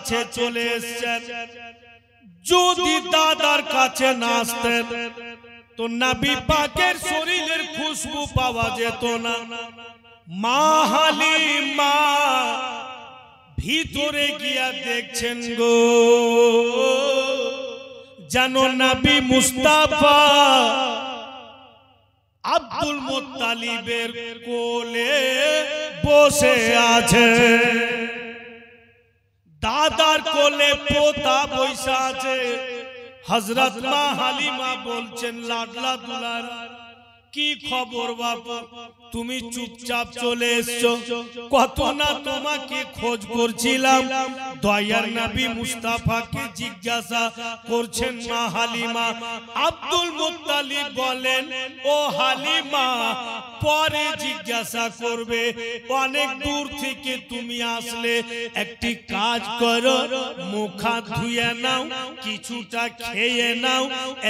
কাছে চলে এসেছেন। যদি দাদার কাছে না আসতেন তো নবী পাকের শরীরের খুশবু পাওয়া যেত না। মা হালিমা ভিতরে গিয়া দেখছেন গো, জানো নবী মুস্তাফা আব্দুল মুত্তালিবের কোলে বসে আছে। দাদার কোলে পোতা বসে আছে। হযরত মা হালিমা বলছেন, লাডলা দুলার কি খবর বাবা, তুমি চুপচাপ চলে এসছো, কত না তোমাকে খোঁজ করছিলাম। দয়ার নবী মুস্তাফাকে জিজ্ঞাসা করছেন মা হালিমা। আব্দুল মুত্তালিব বলেন, ও হালিমা পরে জিজ্ঞাসা করবে, অনেক দূর থেকে তুমি আসলে, একটি কাজ করো, মুখ হাত ধুয়ে নাও, কিছুটা খেয়ে নাও,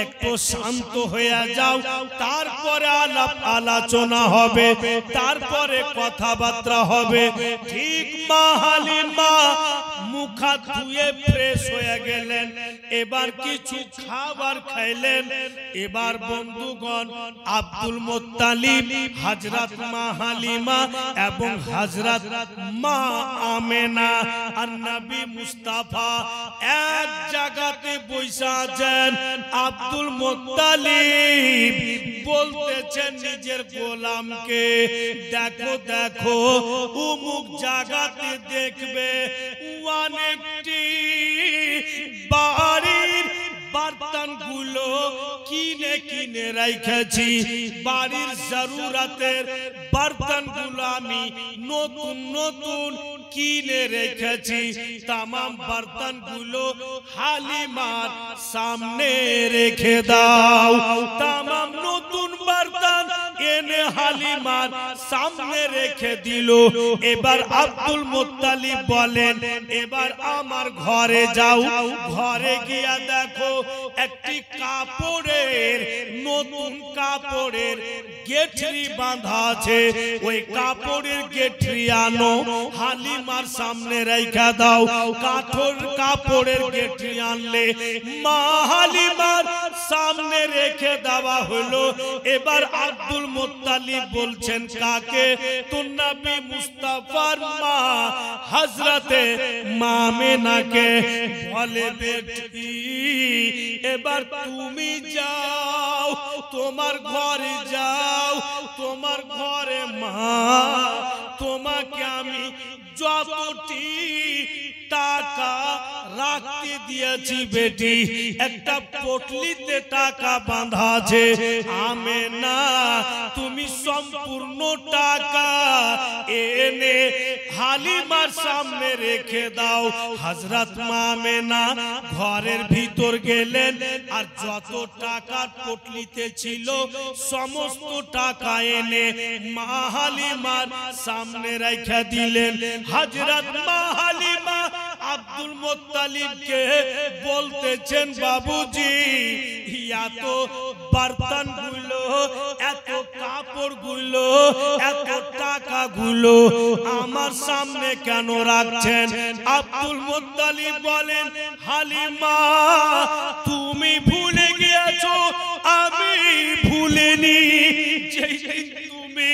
একটু শান্ত হয়ে যাও, তারপরে আলাপ আলোচনা হবে, তারপরে কথাবার্তা হবে। ঠিক মা হালিমা মুখ হাত ধুয়ে ফ্রেশ হয়ে গেলেন, এবার কিছু খাবার খাইলেন। এবার বন্ধুগণ আব্দুল মুত্তালিব, হযরত মা হালিমা এবং হযরত মা আমেনা আর নবী মুস্তাফা এক জায়গাতে বসে আছেন। আব্দুল মুত্তালিব বলতেছেন নিজের গোলামকে, দেখো দেখো অমুক জায়গাতে দেখবে অনেকটি বাড়ির বার্তানগুলো কিনে কিনে রেখেছি, বাড়ির জরুরতের বার্তানগুলো আমি নতুন নতুন কিনে রেখেছি। तमाम बर्तनগুলো হালিমার সামনে রেখে দাও। तमाम নতুন বর্তন এনে হালিমার সামনে রেখে দিল। এবার আব্দুল মুত্তালিব বলেন, এবার আমার ঘরে যাও, ঘরে গিয়া দেখো একটি কাপড়ের, নতুন কাপড়ের গেঠরি বাঁধা আছে, ওই কাপড়ের গেঠরি আনো, হালিমার সামনে রেখে দাও। কাপড়ের গেঠরি আনলে মা হালিমার সামনে রেখে দেওয়া হলো। এবার আব্দুল মুত্তালিব বলছেন কাকে? তো নবী মুস্তাফার মা হযরতে মা আমেনাকে বলে, বেটি এবার তুমি যাও, তোমার ঘরে যাও, তোমার ঘরে মা তোমাকে আমি যতটি টাকা রাখতে দিয়েছি বেটি, একটা পটলিতে টাকা বাঁধা আছে, আমেনা তুমি সম্পূর্ণ টাকা এনে হালিমার সামনে রেখে দাও। হযরত মা আমেনা ঘরের ভিতর গেলেন আর যত টাকা পটলিতে ছিল সমস্ত টাকা এনে মা হালিমার সামনে রেখে দিলেন। হযরত মা হালিমা আব্দুল মুত্তালিবকে বলতেছেন, বাবুজি এত বর্তনগুলো, এত কাপড়গুলো, এত টাকাগুলো আমার সামনে কেন রাখছেন? আব্দুল মুত্তালিব বলেন, হালিমা তুমি ভুলে গিয়েছো, আমি ভুলিনি। যেদিন তুমি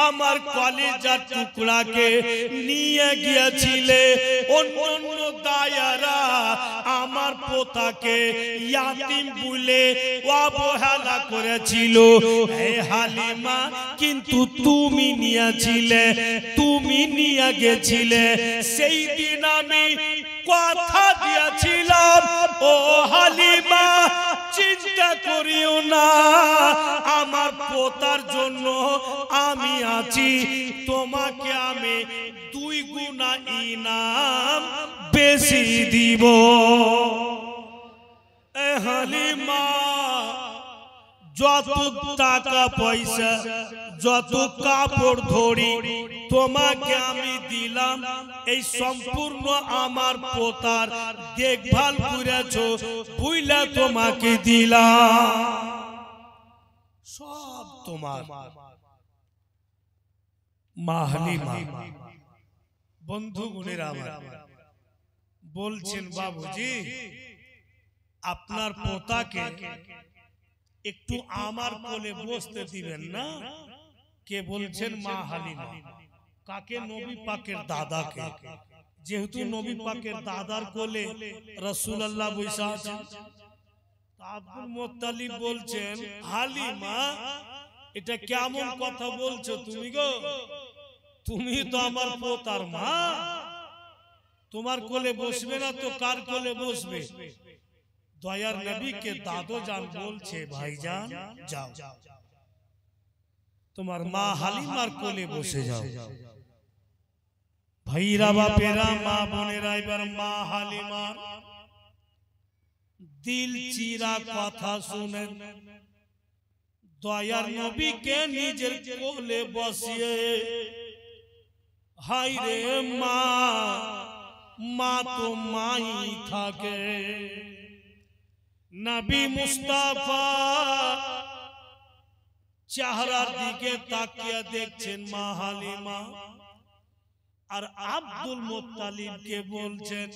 আমার কলিজার টুকরাকে নিয়ে গিয়েছিলে, অন্য দায়ারা আমার পোতাকে ইয়াতিম বলে অবহেলা করেছিল, হে হালিমা কিন্তু তুমি নিয়েছিলে, তুমি নিয়ে গেছিলে। সেই দিন আমি কথা দিয়েছিলাম, ও হালিমা চিন্তা করিও না, আমার পোতার জন্য আমি আছি, তোমাকে আমি 2 গুণা ইনাম বেশি দিব। এ হালিমা যত টাকা পয়সা, যত কাপড় ধরি তোমাকে আমি দিলাম, এই সম্পূর্ণ আমার পোতার দেখভাল করেছো বুইলা তোমাকে দিলাম, সব তোমার। মা হালিমা বন্ধু গুণের আমার বলছেন বাবুজি আপনার পোতাকে একটু আমার কোলে বসতে দিবেন না? কে বলছেন? মা হালিমা। কাকে? নবী পাকের দাদাকে। যেহেতু নবী পাকের দাদার কোলে রাসূলুল্লাহ বসে আছেন, আব্দুল মুত্তালিব বলছেন, হালিমা এটা কেমন কথা বলছো তুমি গো? তুমি তো আমার পোতার মা, তোমার কোলে বসবে না তো কার কোলে বসবে? দয়ার নবীকে দাদো জান বলছে, ভাইজান যাও তোমার মা হালিমার কোলে বসে যাও। ভাইরা বাপেরা মা বোনেরা এবার মা হালিমার দিল চিরা কথা শুনেন। দয়ার নবীকে নিজের কোলে বসিয়ে, হায় রে মা, মা তো মাই থাকে। নবী মুস্তাফা চেহারার দিকে তাকিয়ে দেখছেন মা হালিমা, আর আব্দুল মুত্তালিবকে বলছেন,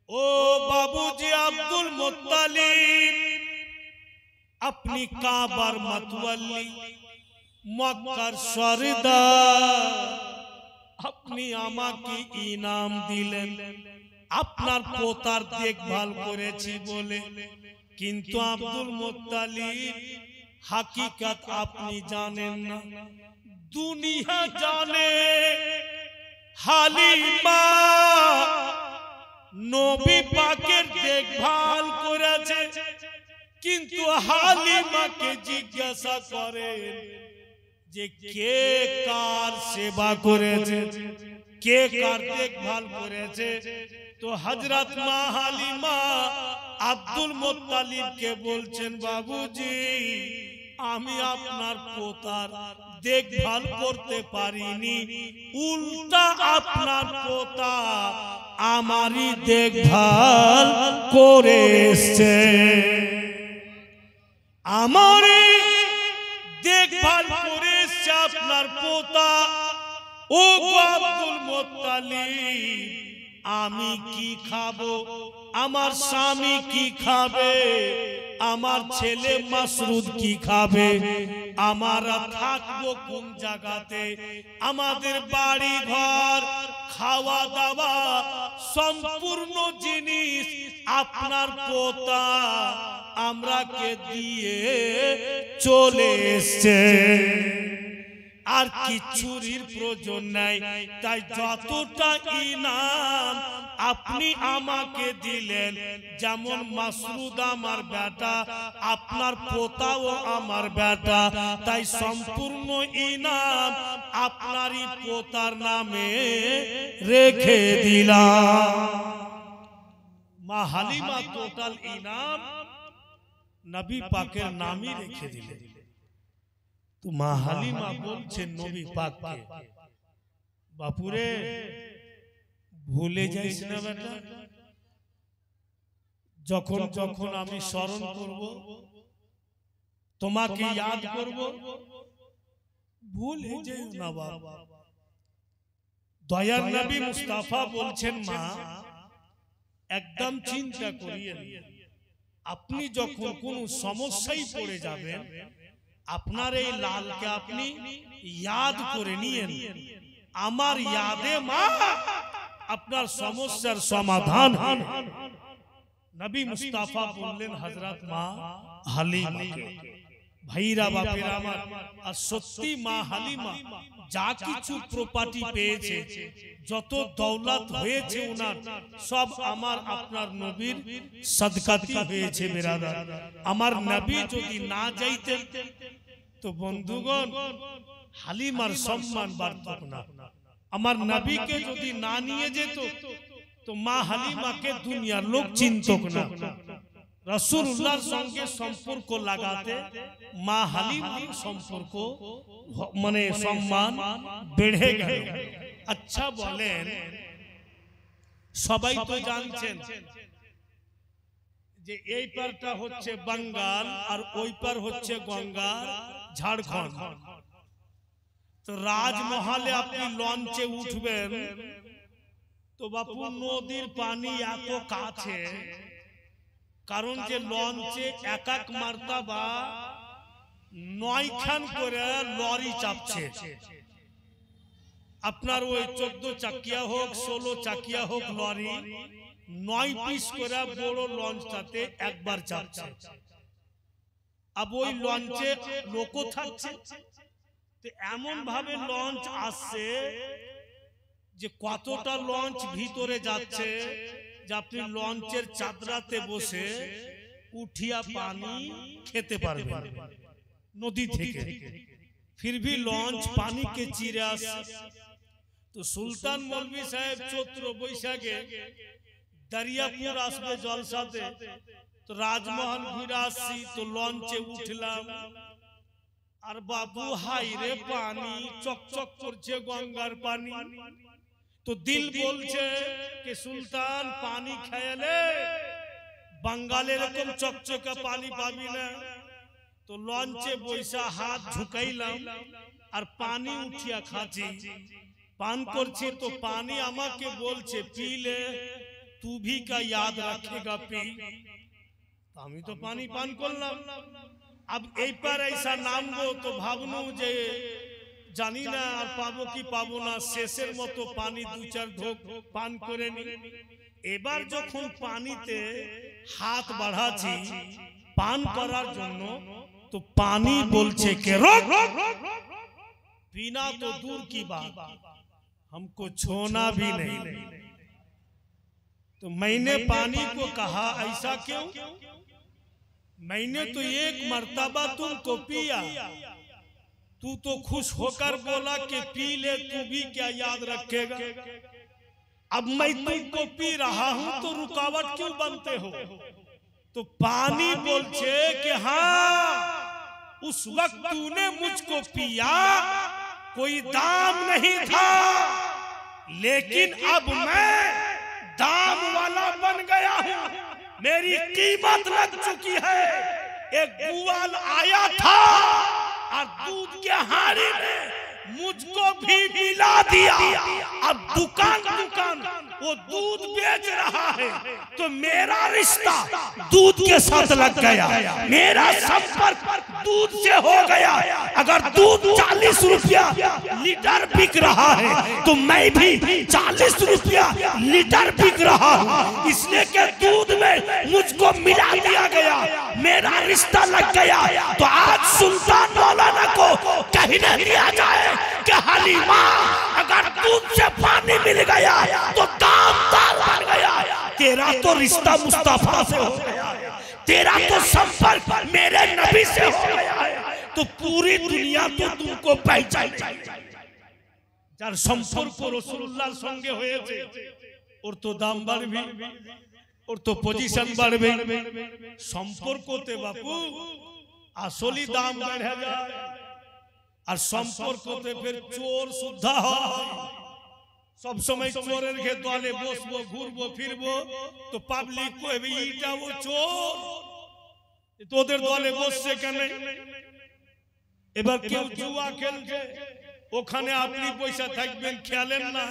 ও বাবুজি আব্দুল মুত্তালিব, আপনি কাবার মাতওয়াল্লি, মক্কার সরদার, আপনি আমাকে ইনাম দিলেন আপনার পোতার দেখভাল করেছি বলে। কিন্তু আব্দুল মুত্তালিব হাকিকত আপনি জানেন না, দুনিয়া জানে হালিমা নবী পাকের দেখভাল করেছে। কিন্তু হালিমাকে জিজ্ঞাসা করেন যে কে কার সেবা করেছে, কে কার দেখভাল করেছে? তো হযরত মা হালিমা আব্দুল মুত্তালিবকে বলছেন, বাবুজি আমি আপনার পোতার দেখভাল করতে পারিনি, উল্টা আপনার পোতা আমারই দেখভাল করে এসেছে, আমারই দেখভাল করে এসেছে আপনার পোতা। ও আব্দুল মুত্তালিব, আমি কি খাবো, আমার স্বামী কি খাবে, আমার ছেলে মাসরুদ কি খাবে, আমরা থাকবো কোন জায়গাতে, আমাদের বাড়ি ঘর খাওয়া দাওয়া সম্পূর্ণ জিনিস আপনার পোতা আমরাকে দিয়ে চলে এসেছে, আর কিছুর প্রয়োজন নাই। তাই যতটা ইনাম আপনি আমাকে দিলেন, যেমন মাসরুদ আমার বেটা, আপনার পোতাও আমার বেটা, তাই সম্পূর্ণ ইনাম আপনারই পোতার নামে রেখে দিলাম। মা হালিমা টোটাল ইনাম নবী পাকের নামই রেখে দিলেন। তো মা হালিমা বলছেন নবী পাককে, বাপুরে ভুলে যাইস না বেটা, যখন যখন আমি স্মরণ করব, তোমাকে ইয়াদ করব, ভুলে যাইও না বাবা। দয়ার নবী মুস্তাফা বলছেন, মা একদম চিন্তা করিয়েন, আপনি যখন কোন সমস্যায় পড়ে যাবেন, আপনার এই লালকে আপনি ইয়াদ করে নিয়েন, আমার ইয়াদে মা আপনার সমস্যার সমাধান। নবী মুস্তাফা বললেন হযরত মা হালিমাকে। ভাইরা বাপেরা আমার, আর সত্যি মা হালিমা যা কিছু প্রপার্টি পেয়েছে, যত দৌলত হয়েছে উনার, সব আমার আপনার নবীর সদকাতে হয়েছে। বেরাদার আমার নবী যদি না যাইতেন তো বন্ধুগণ হালিমার সম্মান বাড়ত না। আমার নবীকে যদি না নিয়ে যেত তো মা হালিমাকে দুনিয়ার লোক চিনতো না। রাসূলুল্লাহর সঙ্গে সম্পর্ক লাগাতে মা হালিমার সম্পর্ক মানে সম্মান বেড়ে গেল। আচ্ছা বলেন, সবাই তো জানছেন যে এই পারটা হচ্ছে বাঙ্গাল আর ওই পার হচ্ছে গঙ্গার ঝাড়খণ্ড। তো রাজমহলে আপনি লঞ্চে উঠবেন তো তো বাপু নদীর পানি এত কাছে, কারণ যে লঞ্চে এক এক মার্তাবা 9 খান করে লরি চাপছে। আপনার ওই 14 চাকিয়া হোক 16 চাকিয়া হোক লরি 9 পিস করে বড় লঞ্চটাতে একবার চাপছে। अब ওই লঞ্চে লোকও থাকছে, তো এমন ভাবে লঞ্চ আসছে যে কতটা লঞ্চ ভিতরে যাচ্ছে যে আপনি লঞ্চের চাদরাতে বসে উঠিয়া পানি খেতে পারবেন নদী থেকে। फिर भी লঞ্চ পানি के চিরে আসে। তো সুলতান মৌলভী সাহেব চৈত্র বৈশাখে দরিয়াপুর আসবে জলসাতে, তো রাজমহল ঘুরে আসছি, তো লঞ্চে উঠলাম আর বাবু হাই রে পানি চকচক করছে গঙ্গার পানি। তো দিল বলছে कि সুলতান পানি খেলে বাঙালি এরকম চকচকে পানি পাবি না। তো লঞ্চে বৈশা হাত ঝুঁকাইলাম আর পানি উঠিয়া খাচ্ছি, পান করছি। তো পানি আমাকে বলছে पी ले तू भी का याद रखेगा पी। আমি তো পানি পান করলাম। अब এই পার ऐसा নামবো তো ভাবনু যে জানি না আর পাবো কি পাবো না, শেষের মতো পানি 2-4 ঢোক পান করে নি। এবার যখন পানিতে হাত বাড়াচ্ছি পান করার জন্য, तो पानी बोलছে के रोक, पीना तो दूर की बात हमको छोना भी नहीं। तो मैंने पानी को कहा ऐसा क्यों, मैंने तो एक मर्तबा तुमको पिया, तू तो खुश होकर बोला कि पी ले तू भी क्या याद रखेगा। अब मैं तुमको पी रहा हूं तो रुकावट क्यों बनते हो। तो पानी बोलছে कि हाँ उस वक्त तूने मुझको पिया कोई दाम नहीं था, लेकिन अब मैं दाम वाला बन गया हूं, मेरी कीमत लग चुकी है। एक ग्वाल आया था और दूध के हारी में मुझको भी मिला दिया। अब दुकान दुकान वो दूध बेच रहा है, तो मेरा रिश्ता दूध के साथ लग गया, मेरा संपर्क दूध से हो गया। अगर दूध 40 रुपया लीटर बिक रहा है तो मैं भी 40 रुपया लीटर बिक रहा हूँ, इसलिए कि दूध में मुझको मिला दिया गया, मेरा रिश्ता लग गया। तो आज सुल्तान मौलाना को कहने दिया जाए कि हलीमा अगर दूध से पानी मिल गया तो दामदार बन गया। तेरा तो रिश्ता मुस्तफा से हो गया, तेरा तो संपर्क मेरे नबी से हो गया है, तो पूरी दुनिया तो तुमको पहचान जाएगी। যার সম্পর্ক রাসূলুল্লাহর সঙ্গে হয়েছে ওর তো দাম বাড়বে, ওর তো পজিশন বাড়বে। সম্পর্কতে বাপু আসলি দাম বেড়ে যায়, আর সম্পর্কতে ফের চোর সুদ্ধা হয়। সব সময় চোরের ঘে দলে বসবো ঘুরবো ফিরবো তো পাবলিক কইবে এইটা ও চোর, তোদের দলে বসছে কেন। এবার কেউ জুয়া খেলছে, ওখানে আপনি পয়সা থাকবেন খেলেন না,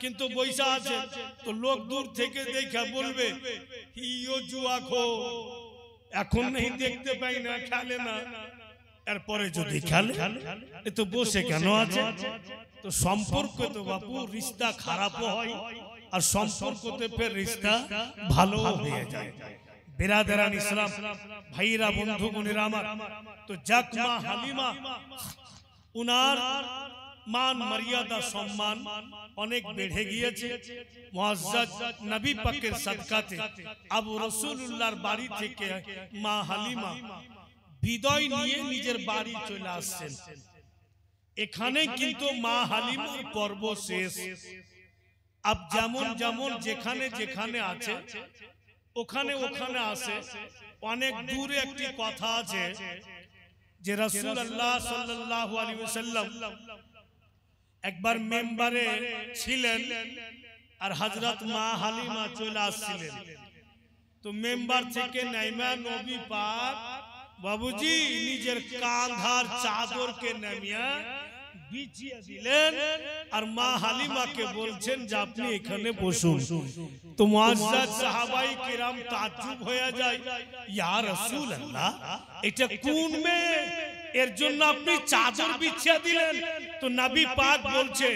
কিন্তু পয়সা আছে, তো লোক দূর থেকে দেখা বলবে ইও জুয়া খো, এখন নেই দেখতে পাই না খেলে না। এরপরে যদি খেলে এ তো বসে কেন আছে। তো সম্পর্ক তো বাপু রিশতা খারাপও হয় আর সম্পর্কতে ফের রিশতা ভালো হয়ে যায়। বিরাদরান ইসলাম ভাইরা বন্ধু বোনেরা আমার, তো যাক মা হালিমা উনার মান মর্যাদা সম্মান অনেক বেড়ে গিয়েছে মুআজ্জাজ নবী পাকের সাদকাতে। আবু রাসূলুল্লাহর বাড়ি থেকে মা হালিমা বিদায় নিয়ে নিজের বাড়ি চলে আসছেন। এখানে কিন্তু মা হালিমার পর্ব শেষ। আব যেমন যেমন যেখানে যেখানে আছে ওখানে ওখানে আসে। অনেক দূরে একটি কথা আছে যে রাসূলুল্লাহ সাল্লাল্লাহু আলাইহি ওয়াসাল্লাম একবার মেম্বারে ছিলেন আর হযরত মা হালিমা চলে আসছিলেন। তো মেম্বার থেকে নাইমা নবী পাক বাবুজি নিজের কাঁধার চাদরকে নামিয়া বিছিয়ে দিলেন আর মা হালিমাকে বলছেন যে আপনি এখানে বসুন। তো মুআজ্জাজ সাহাবাই কিরাম তাজ্জুব হয়ে যায়, ইয়া রাসূলুল্লাহ এটা কোন মেয়ে, এর জন্য আপনি চাদর বিছিয়ে দিলেন? तो नबी पाक बोलते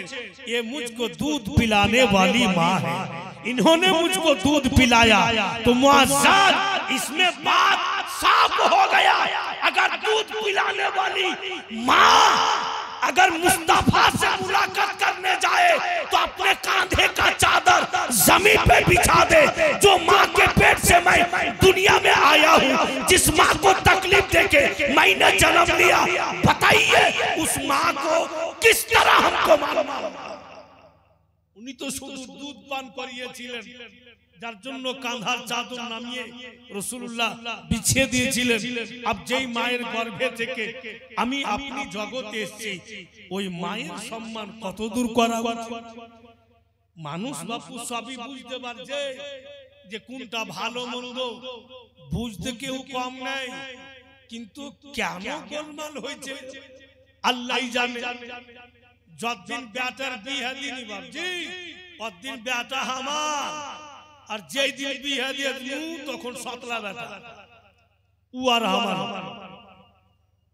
ये मुझको दूध पिलाने वाली माँ है, इन्होंने मुझको दूध पिलाया। तो मुआज़्ज़ाज़ इसमें बात साफ हो गया, अगर दूध पिलाने वाली माँ अगर मुस्तफा से मुलाकात करने जाए तो अपने कांधे का चादर जमीन पे बिछा दे। जो माँ के पेट से मैं दुनिया में आया हूँ, जिस माँ को तकलीफ देके मैंने जन्म लिया, बताइए उस माँ को किस तरह हमको मालूम। उन्हीं तो शुद्ध दूध पान करिয়েছিলেন, যার জন্য কাঁধার চাদর নামিয়ে রাসূলুল্লাহ বিছিয়ে দিয়েছিলেন। अब যেই মায়ের গর্ভে থেকে আমি আপনি জগতে এসেছি, ওই মায়ের সম্মান কত দূর করা উচিত। মানুষ বাপু সবই বুঝতে পারছে যে কোনটা ভালো মন্দ, বুঝতে কেউ কম নাই, কিন্তু কেন গোলমাল হয়েছে আল্লাহই জানে। যতদিন বেটার বিয়ে দিনি বাপজি ততদিন বেটা আমার, আর যেই দিন বিয়ে দিয়ে দিলু তখন সতলা বেটা ও আর আমার।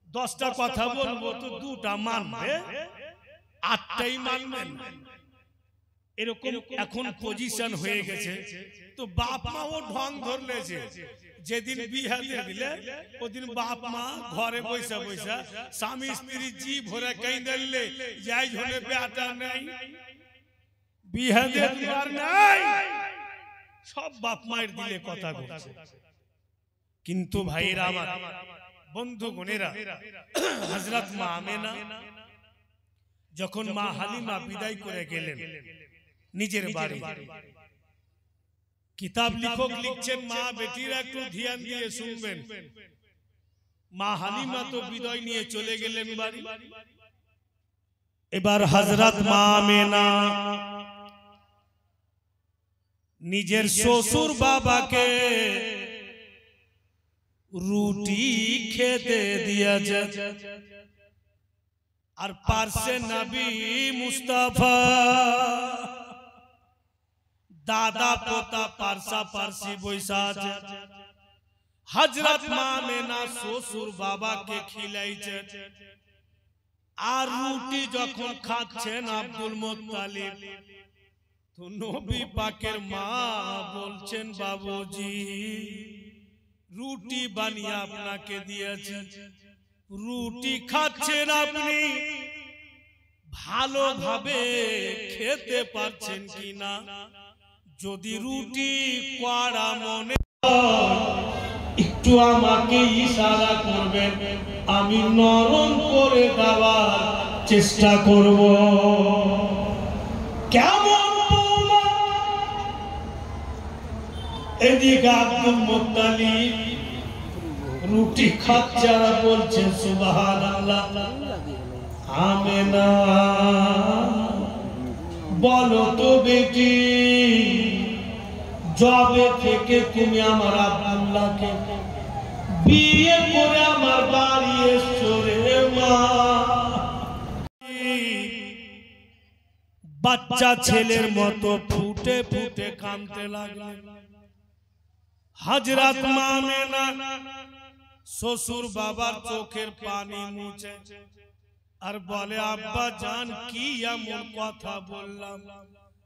10টা কথা বলবো তো 2টা মানবে, 8টাই মানবেন, এরকম এখন পজিশন হয়ে গেছে। তো বাপ মাও ঢং ধরলেছে, যেদিন বিয়ে দিয়ে দিলে ওদিন বাপ মা ঘরে বৈশা বৈশা স্বামী স্ত্রী জি ভরে কাইন্দলে, যাই হলে বেটা নাই বিয়ে দিয়ে দিবার নাই, সব বাপ মায়ের দিলে কথা বলছে। কিন্তু ভাইরা আমার, বন্ধু গণেরা, হযরত মা আমেনা যখন মা হালিমা বিদায় করে গেলেন নিজের বাড়ি, কিতাব লেখক লিখছেন, মা বেটিরা একটু ধ্যান দিয়ে শুনবেন। মা হালিমা তো বিদায় নিয়ে চলে গেলেন বাড়ি, এবার হযরত মা আমেনা নিজের শ্বশুর বাবাকে রুটি খেতে দিয়েছে, আর পার্শ্বে নবী মুস্তাফা দাদা পোতা পার্সা পার্সি বৈশা আছে। হযরত মা আমেনা শ্বশুর বাবাকে খিলাইছে, আর রুটি যখন খাচ্ছেন আব্দুল মুত্তালিব, তো নবী পাকের মা বলছেন বাবুজি রুটি বানিয়ে আপনাকে দিয়েছে, রুটি খাচ্ছেন আপনি, ভালোভাবে খেতে পারছেন কিনা? যদি রুটি কড়া মনে একটু আমাকে ইশারা করবেন, আমি নরম করে দেওয়ার চেষ্টা করব। কেমন এদিকে আব্দুল মুত্তালিব রুটি খাচ্ছে আর বলছে সুবহানাল্লাহ। আমেনা বলো তো বেটি, জবে থেকে তুমি আমার আব্দুল্লাহকে বিয়ে করে আমার বাড়ি এসছো রে মা। বাচ্চা ছেলের মতো ফুটে ফুটে কাঁদতে লাগলেন। হযরত মা আমেনা শ্বশুর বাবার চোখের পানি মুছে আর বলে, আব্বা জান কি এমন কথা বললাম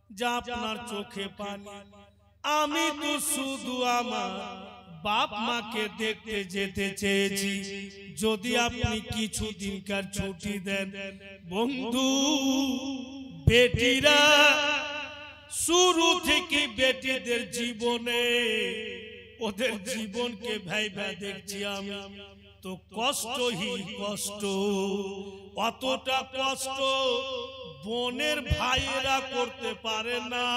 যা আপনার চোখে পানি? আমি তো শুধু আমার বাপ মাকে দেখতে যেতে চেয়েছি, যদি আপনি কিছুদিনকার ছুটি দেন। বন্ধু, বেটিরা শুরু থেকে বেটিদের জীবনে ওদের জীবনকে ভাইবা দেখছি আমি, তো কষ্টই কষ্ট। অতটা কষ্ট বোনের ভাইয়েরা করতে পারে না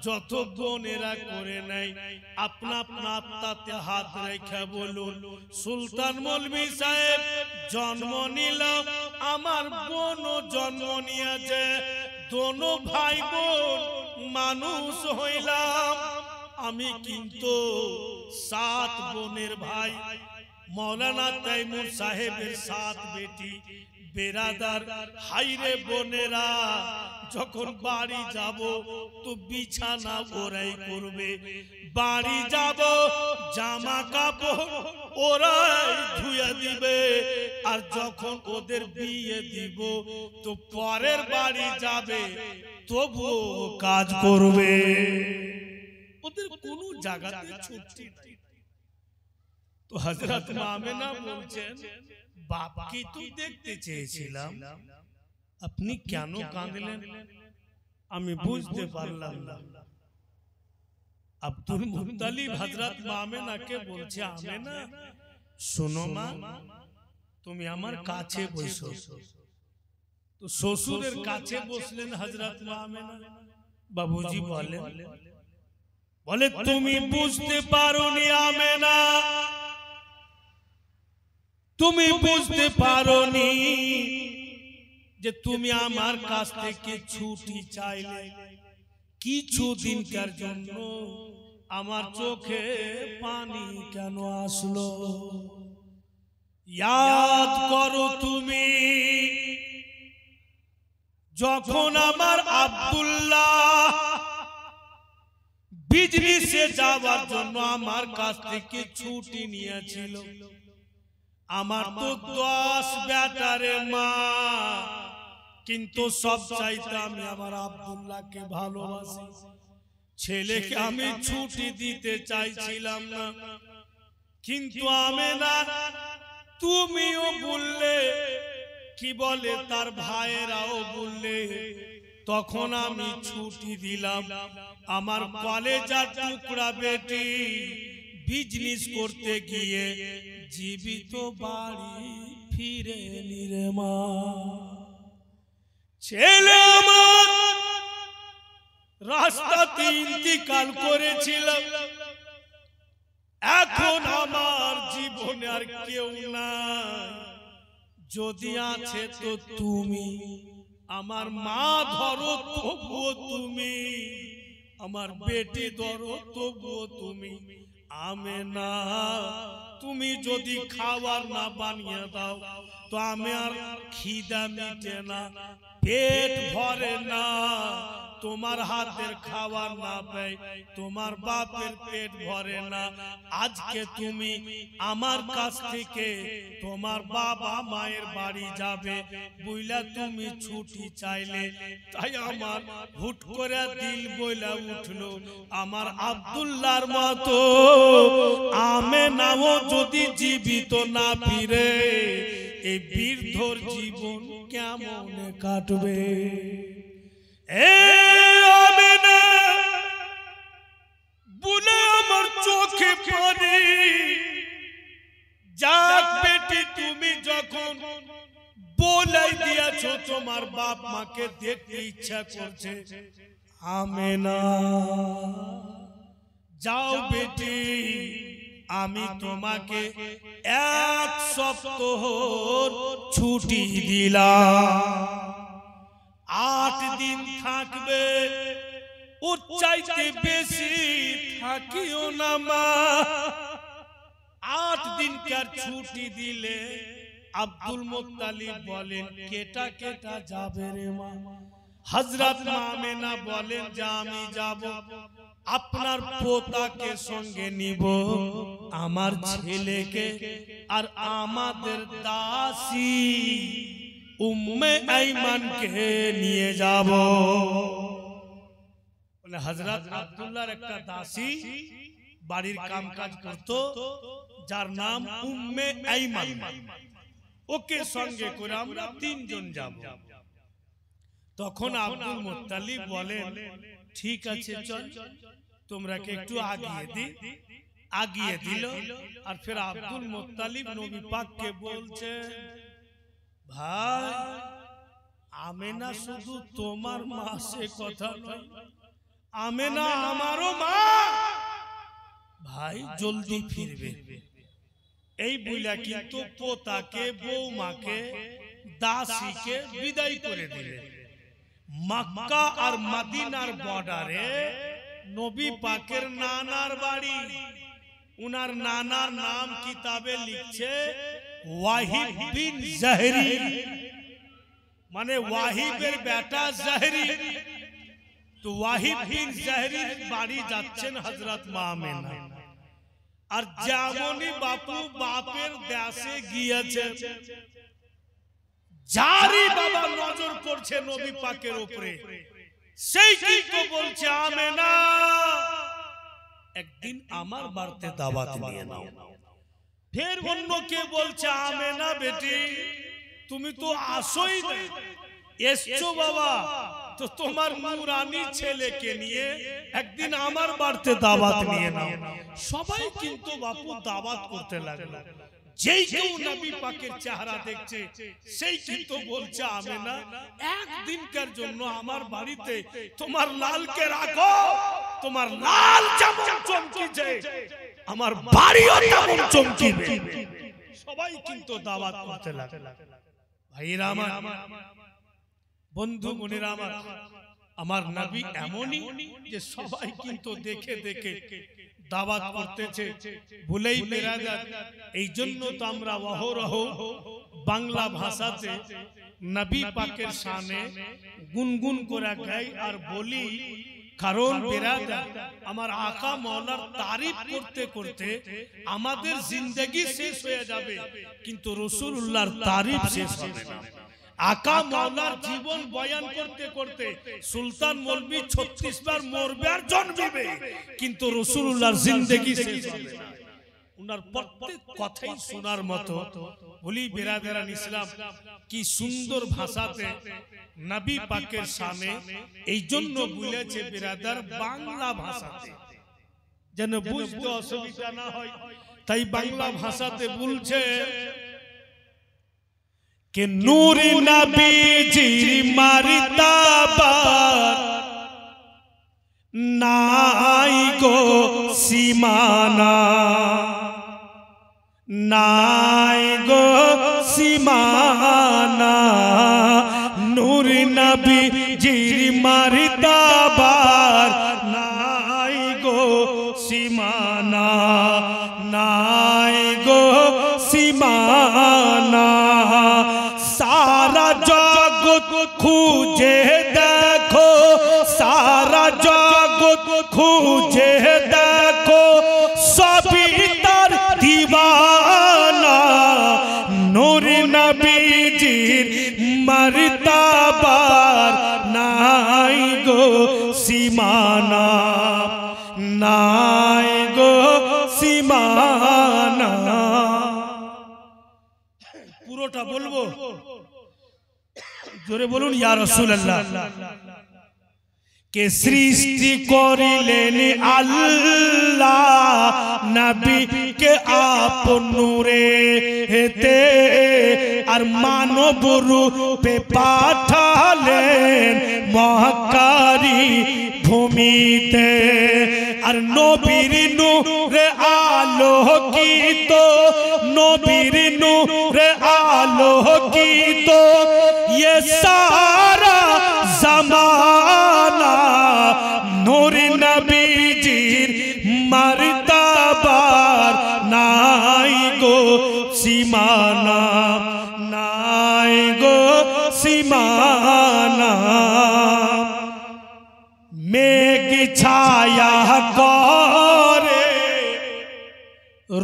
যত বোনেরা করে নাই। আপনা আপনা আত্মাতে হাত রেখে বলুন, সুলতান মৌলভী সাহেব জন্ম নিল, আমার বোনও জন্ম নিয়েছে, দোনো ভাই বোন মানুষ হইলাম। আমি কিন্তু 7 বোনের ভাই। মৌলানা তৈমুর সাহেবের 7 বেটি, বেরাদার হাইরে বোনেরা, যখন বাড়ি যাব তো বিছানা ওরাই করবে, বাড়ি যাব জামা কাপড় ওরাই ধুয়ে দিবে, আর যখন ওদের বিয়ে দিব তো পরের বাড়ি যাবে তবুও কাজ করবে, ওদের কোনো জায়গাতে ছুটি নাই। তো হযরত মা আমেনা বলছেন, বাপকে তো দেখতে চেয়েছিলাম, আপনি কেন কাঁদলেন? আমি বুঝতে পারলাম না। আব্দুল মুত্তালিব হযরত মা আমেনাকে বলছে, আমেনা শোনো মা, তুমি আমার কাছে বসো। তো শ্বশুরের কাছে বসলেন হযরত মা আমেনা। বাবুজি বলে তুমি বুঝতে পারোনি আমেনা, তুমি বুঝতে পারোনি যে তুমি আমার কাছ থেকে ছুটি চাইলে, কিছুদিনকার জন্য আমার চোখে পানি কেন আসলো? ইয়াদ করো তুমি যখন আমার আব্দুল্লাহ বিজনেসে যাওয়ার জন্য আমার কাছ থেকে ছুটি নিয়েছিল, আমার তো 10 বেটারে মা, কিন্তু সব চাইতে আমি আমার আব্দুল্লাহকে ভালোবাসি, ছেলেকে আমি ছুটি দিতে চাইছিলাম না। কিন্তু আমেনা তুমিও বললে, কি বলে তার ভাইয়েরাও বললে, তখন আমি ছুটি দিলাম। আমার কলেজার টুকরা বেটি বিজনেস করতে গিয়ে জীবিত বাড়ি ফিরে নিরে মা, ছেলে আমার রাস্তাতে ইন্তিকাল করেছিল, এখন আমার জীবনে আর কেউ নাই, যদি আছে তো তুমি, আমার মা ধরো তবুও তুমি, আমার বেটি ধরো তবুও তুমি। আমেনা তুমি যদি খাবার না বানিয়ে দাও তো আমি আর খিদা মিটে না, পেট ভরে না, তোমার হাতের খাবার না পাই তোমার বাপের পেট ভরে না। আজকে তুমি আমার কাছ থেকে তোমার বাবা মায়ের বাড়ি যাবে বইলা তুমি ছুটি চাইলে, তাই আমার হুট করে দিল বইলা উঠলো, আমার আব্দুল্লাহর মতো আমেনাও যদি জীবিত না ফিরে এই বৃদ্ধর জীবন কেমন কাটবে? আমেনা বলে আমার চোখে পানি, যাক বেটি তুমি যখন বলে দিয়েছো তোমার বাপ মাকে দেখতে ইচ্ছা করছে, আমেনা যাও বেটি, আমি তোমাকে 1 সপ্তাহ ছুটি দিলাম, 8 দিন থাকবে, ওর চাইতে বেশি থাকিও না মা। 8 দিনকার ছুটি দিলে আব্দুল মুত্তালিব বলেন, কেটা কেটা যাবে রে মা? হযরত মা আমেনা বলেন যে আমি যাব, আপনার পোতাকে সঙ্গে নিব, আমার ছেলেকে আর আমাদের দাসী উম্মে আইমানকে নিয়ে যাব। বলে হযরত আব্দুল্লাহর একটা দাসী বাড়ির কামকাজ করত, যার নাম উম্মে আইমান, ওকে সঙ্গে করে আমরা 3 জন যাব। তখন আব্দুল মুত্তালিব বলেন, ঠিক আছে চল, তোমরাকে একটু আগিয়ে দি। আগিয়ে দিল, আর ফির আব্দুল মুত্তালিব নবী পাককে বলছে, ভাই আমেনা শুধু তোমার মা, সে কথা নয়, আমেনা আমারও মা, ভাই জলদি ফিরবে। এই বইলা কিন্তু পোতাকে, বৌমাকে, দাসীকে বিদায় করে দিলেন। মক্কা আর মদিনার বর্ডারে নবী পাকের নানার বাড়ি, উনার নানার নাম কিতাবে লিখছে ওয়াহিদ বিন জাহরি माने वाहिबेर बेटा जहरी तो वाहिब बिन जहरी बाड़ी जाच्छेन हजरत मा आमेना और जेमनी बापू बापेर देशे गिয়েছে जारी बाबा नजर पड़ছে नबी पाकेर उपरे সেই কিন্তু বলছে আমেনা একদিন আমার বাড়িতে দাওয়াত নিয়ে নাও फिर অন্য কে বলছে আমেনা বেটি তুমি তো আসোই না এসছো বাবা तो তোমার নুরানি ছেলেকে নিয়ে একদিন আমার বাড়িতে দাওয়াত নিয়ে নাও সবাই কিন্তু বাপু দাওয়াত করতে লাগলো যেই কেউ নবী পাকের চেহারা দেখছে সেই কিন্তু বলছে আমেনা একদিনকার জন্য আমার বাড়িতে তোমার লালকে রাখো তোমার লাল যেমন চমকিছে আমার বাড়িও তেমন চমকিবে সবাই কিন্তু দাওয়াত করতে লাগলো ভাইরা আমার বন্ধু মনিরা আমার নবী এমনই যে সবাই কিন্তু দেখে দেখে দাওয়াত করতেছে ভুলেই বেরাদার এই জন্য তো আমরা অহরহ বাংলা ভাষাতে নবী পাকের শানে গুনগুন করে গাই আর বলি কারণ বেরাদার আমার আকা মাওলার তারিফ করতে করতে আমাদের জিন্দেগি শেষ হয়ে যাবে কিন্তু রাসূলুল্লাহর তারিফ শেষ হবে না आका मौलार जीवन बयान करते करते सुल्तान मौलवी 36 बार मरबे और जन्मिबे किन्तु रसूलुल्लाहर जिंदगी शेष होबे ना उनार प्रत्येक कथाई शोनार मतो बोली बिरादरान इस्लाम की सुंदर भाषाते नबी पाकेर शाने এই জন্য বলেছে बिरादर बांगला भाषाते যেন বুঝতে অসুবিধা না হয় তাই বাংলা ভাষাতে বলছে कि नूर नबी जी मर्तबा नाई गो सीमाना नाई गो सीमाना नूर नबी जी मर्तबा नाई गो सीमाना नाई गो सीमाना सारा जगत खूजे देखो सारा जगत खूजे देखो सभी तर दीवाना नूर नबीजीर मर्तबार नाई गो सीमाना नाई गो सीमाना পুরোটা বলবো জোরে বলুন ইয়া রাসূলুল্লাহ কে সৃষ্টি করিলেন আল্লাহ নবী কে আপন নূরে হেতে আর মানব রূপে পাঠালেন মহাকারী ভূমিতে আর নবীর নূরে আলোকিত নবীর নূরে আলোকিত ये सारा ज़माना नूर नबीजीर मर्तबार नाई गो सीमाना नाई गो सीमाना मेघ छाया करे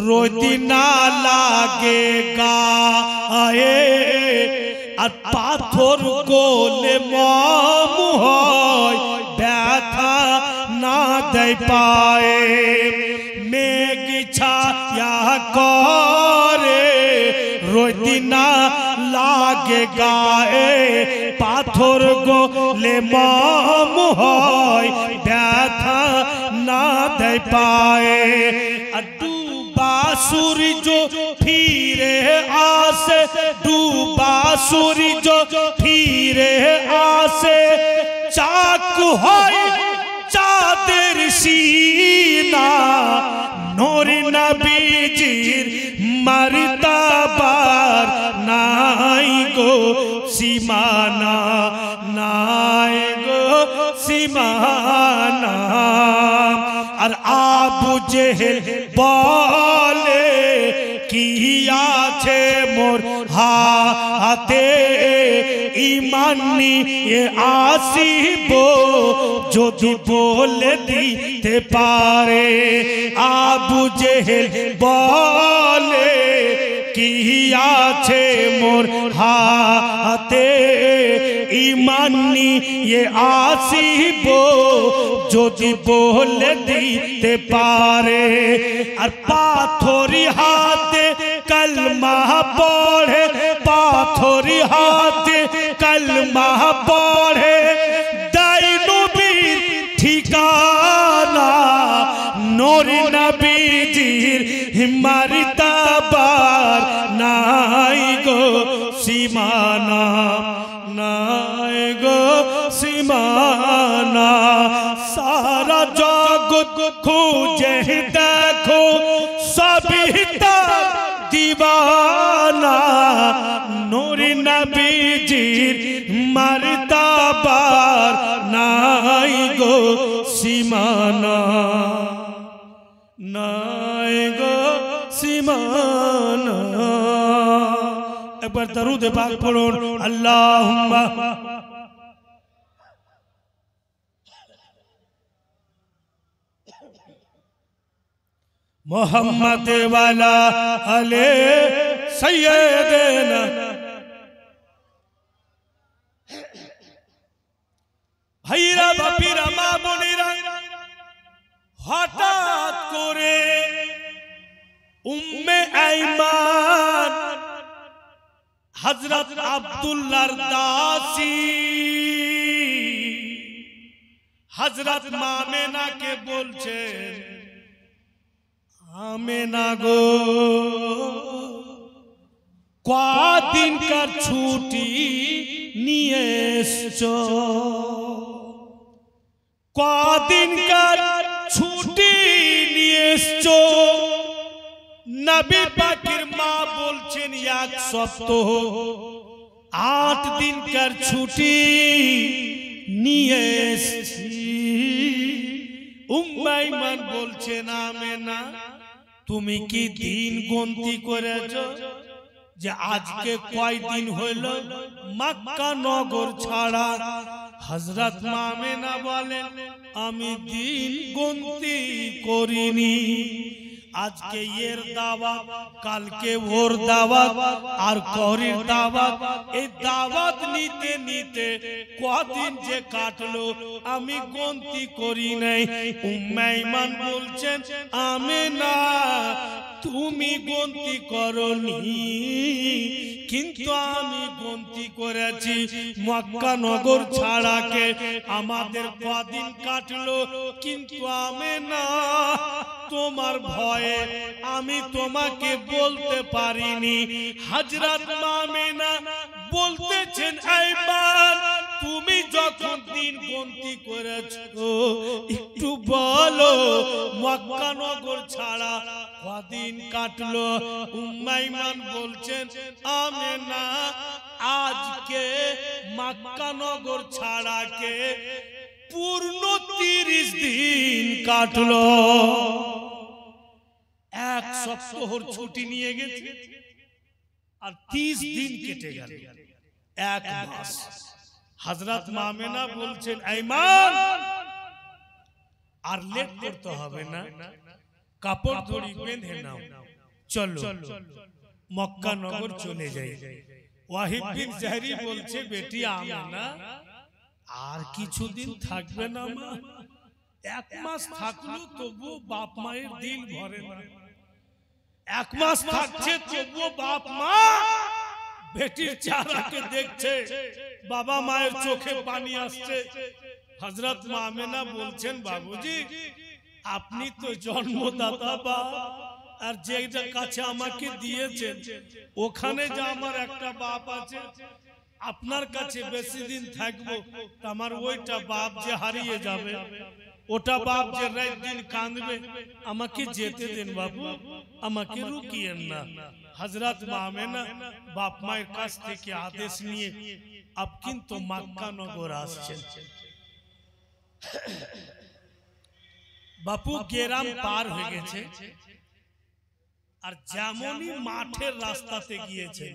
रोद ना लागे गाए আর পাথর গোলে মম হয় ব্যথা না দেয় পায়ে মেঘ ছায়া করে রোদ না লাগে গায়ে পাথর গোলে মম হয় ব্যথা না দেয় পায়ে আর ডুবা সূর্য ফিরে আসে डूबा सूरज फिरे आसे चाक होय चाँदेर सीना नूर नबीजीर मर्तबार नाई गो सीमाना नाई गो सीमाना और आबू जेहेल बोले কি আছে মোর হাতে ঈমান নিয়ে আসিব যদি বলে দিতে পারে। আবু জেহেল বলে কি আছে মোর হাতে, ঈমান নিয়ে আসিব যদি বলে দিতে পারে। আর পাথরি হাতে কলমা পড়ে, পাথরি হাতে কলমা পড়ে, দাই নবীর ঠিকানা নূর নবীজির মারতাবার নাই গো সীমানা, নাই গো সীমানা। সারা জগৎ খুঁজে দেখো সবই তার দিওয়ানা, নূর নবীজির মারতাবার নাই গো সীমানা, নাই গো সীমানা। একবার দরুদ পাক পড়ুন, আল্লাহুম্মা মোহাম্মদ ওয়ালা আলে সাইয়্যিদিনা। ভাইরা বাপিরা মা বোনেরা, হঠাৎ করে উম্মে আইমান হযরত আব্দুল্লাহর দাসী হযরত মামেনাকে বলছেন, আমেনা গো কদিনকার ছুটি নিয়ে এসছো, কদিনকার ছুটি নিয়ে এসছো। নবী পাকের মা বলছেন 1 সপ্তাহ 8 দিনকার ছুটি নিয়ে এসেছি। উম্মে আইমান বলছেন, আমেনা তুমি কি দিন গণতি করেছো যে আজকে কয় দিন হইল মক্কা নগর ছাড়া? হযরত মামেনা বলেন, আমি দিন গণতি করিনি। আজকে এর দাওয়াত, কালকে ওর দাওয়াত, আর করির দাওয়াত, এই দাওয়াত নিতে নিতে কদিন যে কাটলো আমি গণতি করি নাই। উম্মে আইমান বলছেন, আমেনা তুমি গণতি করনি, কিন্তু আমি গণতি করেছি। মক্কা নগর ছাড়াকে আমাদের কদিন কাটলো, কিন্তু আমেনা তোমার ভয়ে আমি তোমাকে বলতে পারিনি। হযরত মামেনা বলতেছেন, আইমান তুমি যখন দিন গণতি করেছো একটু বলো মক্কা নগর ছাড়া কদিন কাটলো? উম্মে আইমান বলছেন, আমেনা আজকে মক্কা নগর ছাড়াকে পূর্ণ 30 দিন কাটলো। 1 সপ্তাহর ছুটি নিয়ে গেছে আর 30 দিন কেটে গেল, 1 মাস। হযরত মামেনা বলছেন, আইমান আর লেট করতে হবে না, কাপড় ধরি বেঁধে নাও, চলো মক্কা নগর চলে যাই। ওয়াহিদ বিন জাহরি বলছে, বেটি আমেনা আর কিছুদিন থাকবে না মা? 1 মাস থাকলো তবু বাপ মায়ের দিল ভরে না। 1 মাস থাকছে তবু বাপ মা বেটির চেহারাকে দেখছে, বাবা মায়ের চোখে পানি আসছে। হযরত মামেনা বলছেন, বাবুজি আপনি তো জন্মদাতা বাপ, আর যেটা কাছে আমাকে দিয়েছেন ওখানে যে আমার একটা বাপ আছে, আপনার কাছে বেশি দিন থাকবো আমার ওইটা বাপ যে হারিয়ে যাবে, ওটা বাপ যে রাত দিন কাঁদবে, আমাকে যেতে দেন বাবু, আমাকে রুকিয়েন না। হযরত মামেনা বাপ মায়ের কাছ থেকে আদেশ নিয়ে আপ কিন্তু মক্কা নগর আসছেন। বাপু গ্রাম পার হয়ে গেছে, আর যেমনই মাঠের রাস্তাতে গিয়েছে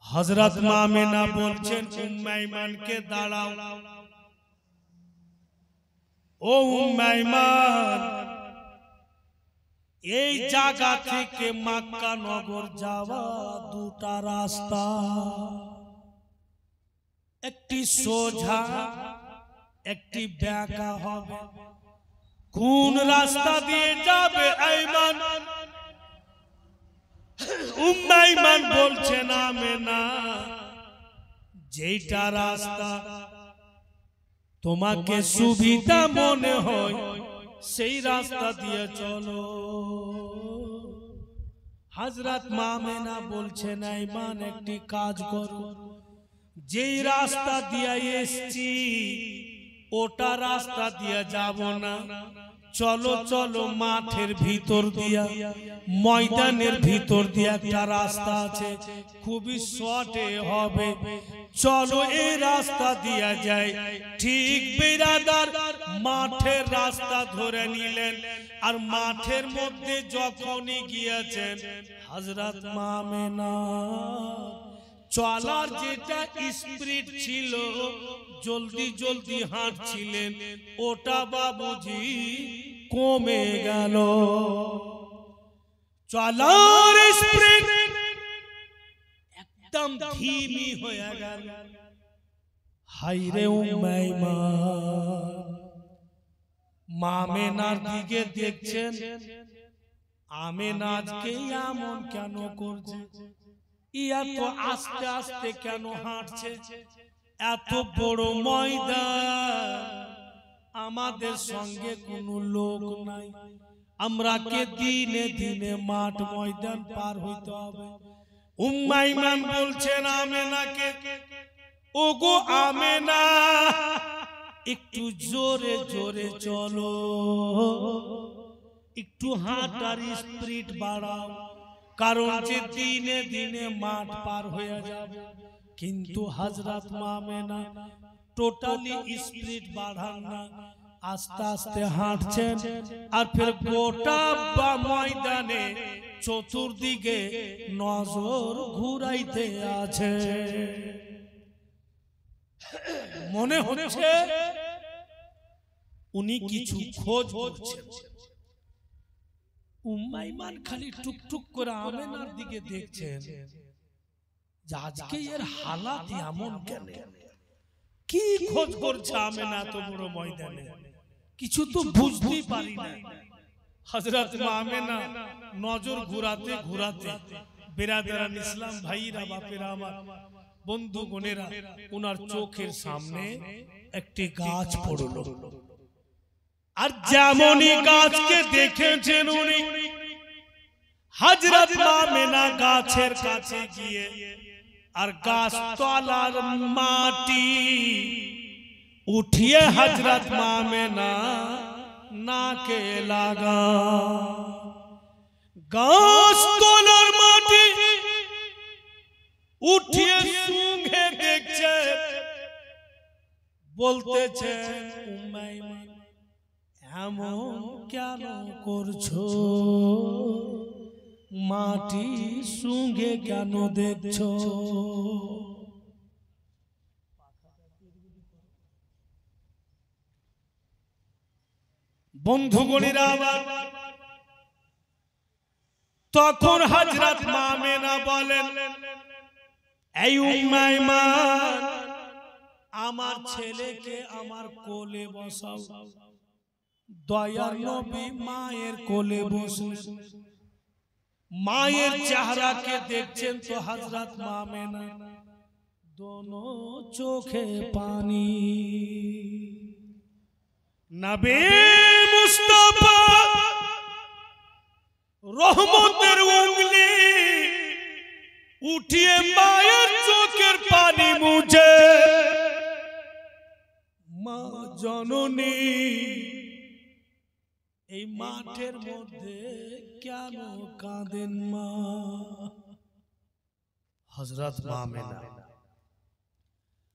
হযরত মা আমেনা বলছেন উম্মে আইমানকে দাঁড়াও, ও উম্মে আইমান, এই জায়গা থেকে মক্কা নগর যাওয়া দুটা রাস্তা, একটি সোজা একটি বেঁকা হবে। কোন রাস্তা দিয়ে যাবে আইমান? উম্মে আইমান বলছেন আমেনা, যেটা রাস্তা তোমাকে সুবিধা মনে হয় সেই রাস্তা দিয়ে চলো। হযরত মা আমেনা বলছেন আইমান একটি কাজ করো, যেই রাস্তা দিয়ে এসেছি ওটা রাস্তা দিয়ে যাব না, চলো চলো মাঠের ভিতর দিয়া, ময়দানের ভিতর দিয়ে একটা রাস্তা আছে, খুবই শর্টে হবে, চলো এই রাস্তা দিয়া যায়। ঠিক বিরাদার মাঠের রাস্তা ধরে নিলেন, আর মাঠের মধ্যে যখনই গিয়েছেন হযরত মা আমেনা চলার যেটা স্পিড ছিল, জলদি জলদি হাঁটছিলেন, ওটা বাবুজি কমে গেল। চলার স্পিড একদম ধীমি হয়ে গেল। হায়রে উম্মে আইমান, মা আমেনার দিকে দেখছেন, আমেনা আজকে এমন কেন করছে, এত আস্তে আস্তে কেন হাঁটছে, এত বড় ময়দান, আমাদের সঙ্গে কোনো লোক নাই, আমরা কে দিনে দিনে মাঠ ময়দান পার হইতে হবে। উম্মে আইমান বলছেন আমেনাকে, ওগো আমেনা, একটু জোরে জোরে চলো, একটু হাঁটার স্পিড বাড়াও, কারণ যে দিনে দিনে মাঠ পার হয়ে যাবে। কিন্তু হযরত মা আমেনা টোটালি স্পিড বাড়ান না, আস্তে আস্তে হাঁটছেন, আর ফের গোটা ময়দানে চতুর্দিকে নজর ঘুরাইতে আছে। মনে হচ্ছে উনি কিছু খোঁজ করছেন। উম্মে আইমান খালি টুকটুক করে আমেনার দিকে দেখছেন, আজকে এর হালাত এমন কেন, কি খোঁজ করছে আমেনা এত বড় ময়দানে, কিছু তো বুঝতেই পারি না। হযরত মা আমেনা নজর ঘুরাতে ঘুরাতে, বিরাদরান ইসলাম ভাইরা বাপেরা আমার, বন্ধু বোনেরা, ওনার চোখের সামনে একটি গাছ পড়লো, আর যেমনই গাছকে দেখেছেন উনি, হযরত মা আমেনা গাছের কাছে গিয়ে আর গাছ তলার মাটি উঠিয়ে হযরত মা আমেনা নাকে লাগা। গাছ তলার মাটি উঠিয়ে শুঙ্গে দেখছে, বলতেছে উম্মে আইমান, এমন কেন করছো, মাটি শুঙ্গে কেন দেখছো? বন্ধুগণেরা আমার, তখন হযরত মা আমেনা বলেন, এই উম্মে আইমান, আমার ছেলেকে আমার কোলে বসাও। দয়ার নবী মায়ের কোলে বসলেন, মায়ের চেহারাকে দেখছেন তো হযরত মা আমেনা দোনো চোখে পানি। নবী মুস্তাফা রহমতের উঙ্গলি উঠিয়ে মায়ের চোখের পানি মুছে, মা জননী এই মাঠের মধ্যে কেন কাঁদেন মা? হযরত মা আমেনা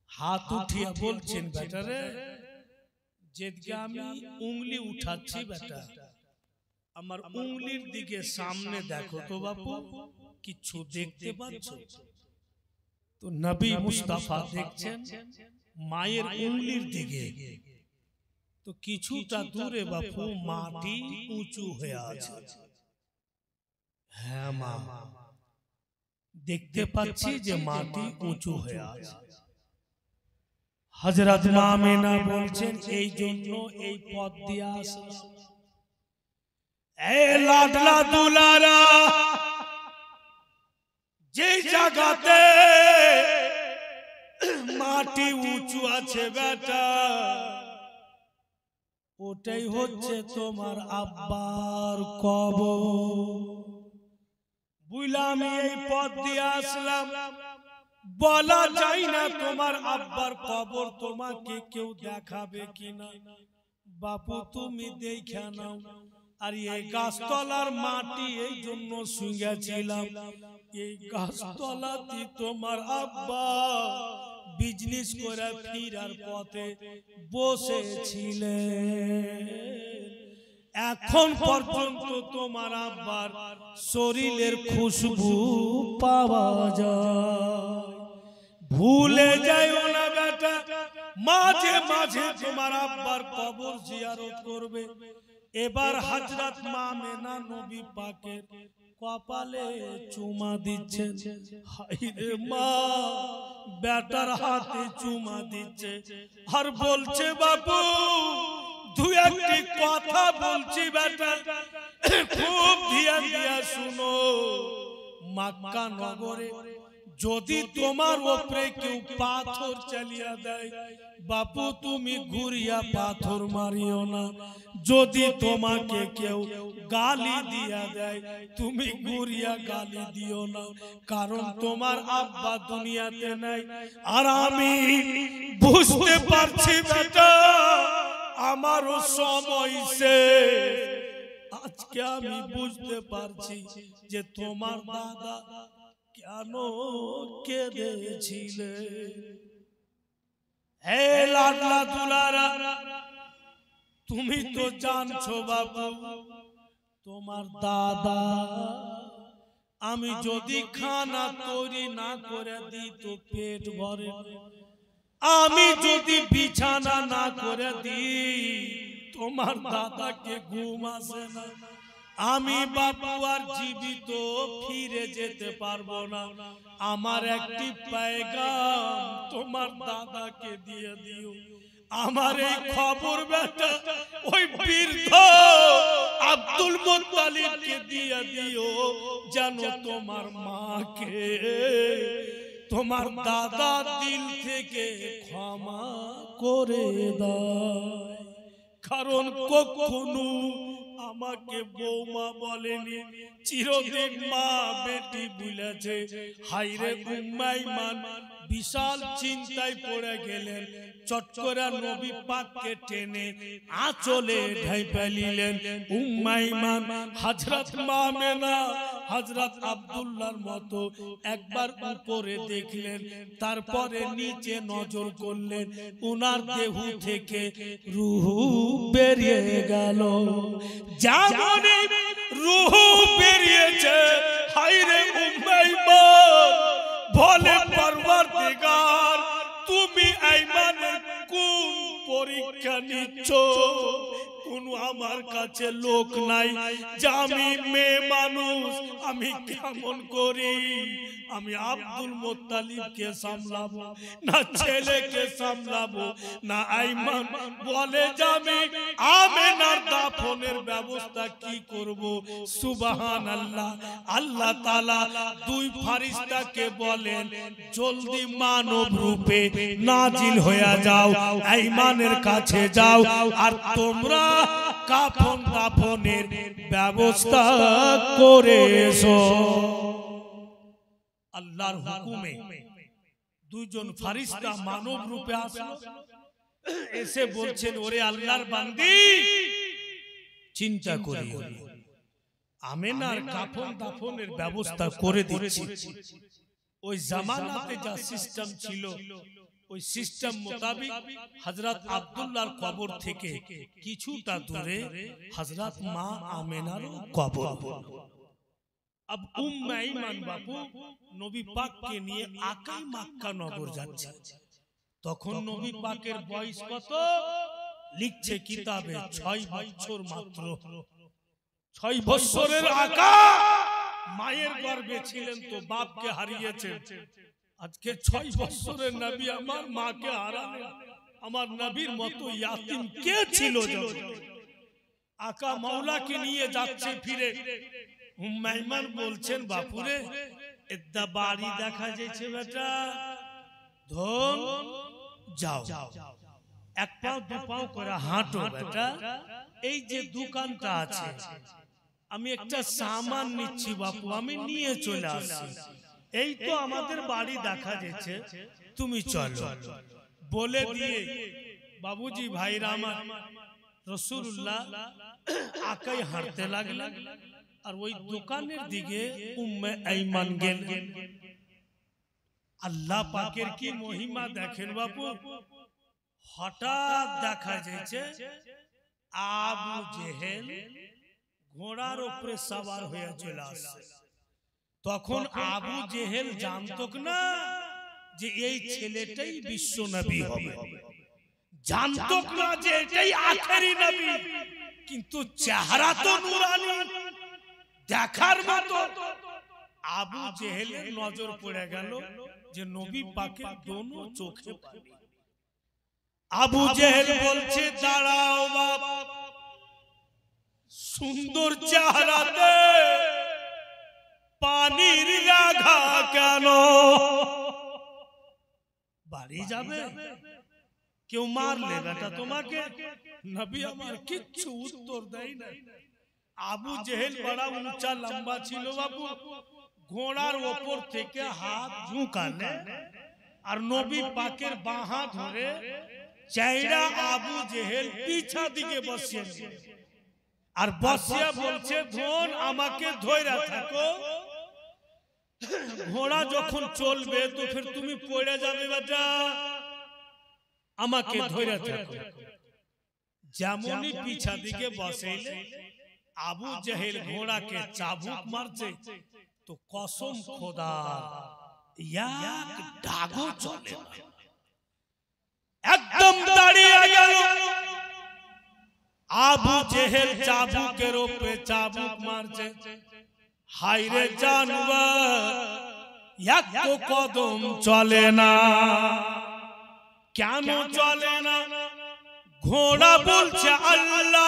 হাত উঠিয়ে বলছেন, বেটারে, যেদিকে আমি উঙ্গলি উঠাচ্ছি বেটা, আমার উঙ্গলির দিকে সামনে দেখো তো বাপু, কিছু দেখতে পাচ্ছ? তো নবী মুস্তাফা দেখছেন মায়ের উঙ্গলির দিকে, তো কিছুটা দূরে বাপু মাটি উঁচু হয়ে আছে। হ্যাঁ মা, দেখতে পাচ্ছি যে মাটি উঁচু হয়ে আছে। হযরত মা আমেনা বলছেন এই জন্য এই পথ দিয়ে আসলাম। এ লাডলা দুলারা, যে জায়গাতে মাটি উঁচু আছে বেটা, ওটাই হচ্ছে তোমার আব্বার কবর। বুঝলাম এই পথ দিয়ে আসলাম, বলা যায় না তোমার আব্বার কবর তোমাকে কেউ দেখাবে কিনা। বাপু তুমি দেখে নাও। আর এই গাছতলার মাটি এই জন্য শুয়েছিলাম, এই গাছতলাতে তোমার আব্বা বিজনেস করে ফিরার পথে বসেছিলেন। এখন পর্যন্ত তোমার আব্বার শরীরের খুশবু পাওয়া যায়। ভুলে যাইও না বেটা, মাঝে মাঝে তোমার আব্বার কবর জিয়ারত করবে। এবার হযরত মা আমেনা নবী পাকের কপালে চুমা দিচ্ছেন। হায়রে মা, বেটার হাতে চুমা দিচ্ছে আর বলছে বাবু দু একটি কথা বলছি বেটা, খুব ধ্যান দিয়া শুনো। মক্কা নগরে যদি তোমার উপরে কেউ পাথর চালিয়ে দেয়, বাপু তুমি ঘুরিয়া পাথর মারিও না। যদি তোমাকে কেউ গালি দিয়া দেয়, তুমি ঘুরিয়া গালি দিও না, কারণ তোমার আব্বা দুনিয়াতে নাই। আর আমি বুঝতে পারছি বেটা, আমারও সময় শেষ। আজকে আমি বুঝতে পারছি যে তোমার দাদা কেন কেঁদেছিলে। হে লাডলা দুলারা, তুমি তো জানছো বাবু, তোমার দাদা আমি যদি খানা তৈরি না করে দিই তো পেট ভরে, আমি যদি বিছানা না করে দিই তোমার দাদাকে ঘুম আসে না। আমি বাবু আর জীবিত ফিরে যেতে পারবো না। আমার একটি পেগাম তোমার দাদাকে দিয়ে দিও। আমার এই খবর বেটা ওই বৃদ্ধ আব্দুল মুত্তালিবকে দিয়ে দিও, যেন তোমার মাকে তোমার দাদা দিল থেকে ক্ষমা করে দেয়। কারণ কখনো আমাকে বৌমা বলেনি, চিরদিন মা বেটি বলেছে। হায়রে উম্মে আইমান বিশাল চিন্তায় পড়ে গেলেন। চট করে নবী পাককে টেনে আঁচলে ঢাইপা নিলেন। উম্মে আইমান হযরত মা আমেনা হযরত আব্দুল্লাহর মতো একবার উপরে দেখলেন, তারপরে নিচে নজর করলেন। উনার দেহ থেকে রূহ বেরিয়ে গেল। যেমনই রূহ বেরিয়েছে, হায়রে উম্মে আইমান বলে পরওয়ারদিগার তুমি আইমানের কোন পরীক্ষা নিচ্ছ? কোন আমার কাছে লোক নাই যে আমি মেয়ে মানুষ আমি কেমন করি আমি আব্দুল মুত্তালিবকে সামলাবো না ছেলেকে সামলাবো না? আইমান বলে যে আমি আমেনার দাফনের ব্যবস্থা কি করব? সুবহানাল্লাহ। আল্লাহ তাআলা দুই ফেরেশতাকে বলেন জলদি মানব রূপে নাজিল হয়ে যাও, আইমানের কাছে যাও আর তোমরা কাফন দাফনের ব্যবস্থা করে এসো। আল্লাহর হুকুমে দুইজন ফেরেশতা মানব রূপে আসলো, এসে বলছেন ওরে আল্লাহর বান্দি চিন্তা করিও না, আমেনার কাফন দাফনের ব্যবস্থা করে দিচ্ছি। ওই জামানাতে যা সিস্টেম ছিল ওই সিস্টেম মোতাবেক হযরত আব্দুল্লাহর কবর থেকে কিছুটা দূরে হযরত মা আমেনার কবর। अब उम्मे ईमान बापू नबी पाक के নিয়ে আকাই মক্কা নগর যাচ্ছে তখন নবী পাকের বয়স কত লিখছে কিতাবে 6 বছর মাত্র 6 বছরের আকা মায়ের গর্ভে ছিলেন তো বাপকে হারিয়েছেন আজকে 6 বছরের নবী আমার মাকে হারালেন আমার নবীর মতো ইয়াতিম কে ছিল আকা মাওলাকে নিয়ে যাচ্ছে ফিরে উম্মে ঈমান বলছেন বাপুরে এদা বাড়ি দেখা যাচ্ছে বেটা ধন যাও এক পাও দু পাও করে হাঁটো বেটা এই যে দোকানটা আছে আমি একটা সামান নিচ্ছি বাপু আমি নিয়ে চলে আসছি এই তো আমাদের বাড়ি দেখা যাচ্ছে তুমি চলো বলে দিয়ে বাবুজি ভাইরা আমার রাসূলুল্লাহ আকাই হাঁটতে লাগলেন আর ওই দোকানের দিকে উম্মে ঈমান গেলেন আল্লাহ পাকের কি মহিমা দেখেন বাপু হঠাৎ দেখা যাচ্ছে আবু জেহেল ঘোড়ার উপরে সওয়ার হয়ে চলে আসছে তখন আবু জেহেল জানতো না যে এই ছেলেটাই বিশ্ব নবী হবে জানতো না যে এটাই আখেরি নবী কিন্তু চেহারা তো নূরানি দেখার মতো আবু জেহেলের নজর পড়ে গেল যে নবী পাকের দোনো চোখে পানি আবু জেহেল বলছে দাঁড়াও বাপ সুন্দর চেহারাতে পানির রাগা কেন বাড়ি যাবে কেউ মারলে বেটা তোমাকে নবী আমার কিচ্ছু উত্তর দেয় না আবু জেহেল বড় উঁচা লম্বা ছিল বাবু ঘোড়ার উপর থেকে হাত ঝুঁকালে আর নবী পাকের বাঁ হাত ধরে চাইরা আবু জেহেল পিছা দিকে বসিয়ে আর বসিয়া বলছে ধন আমাকে ধইরা থাকো ঘোড়া যখন চলবে তো ফির তুমি পড়ে যাবে বেটা আমাকে ধইরা থাকো যেমনই পিছা দিকে বসাইলে আবু জেহেল ঘোড়াকে চাবুক মারছে তো কসম খোদা এক ডাগও চলে না একদম দাঁড়িয়ে গেল আবু জেহেল চাবুকের উপরে চাবুক মারছে হায়রে জানবার এক কদম চলে না কেন চলে না ঘোড়া বলছে আল্লাহ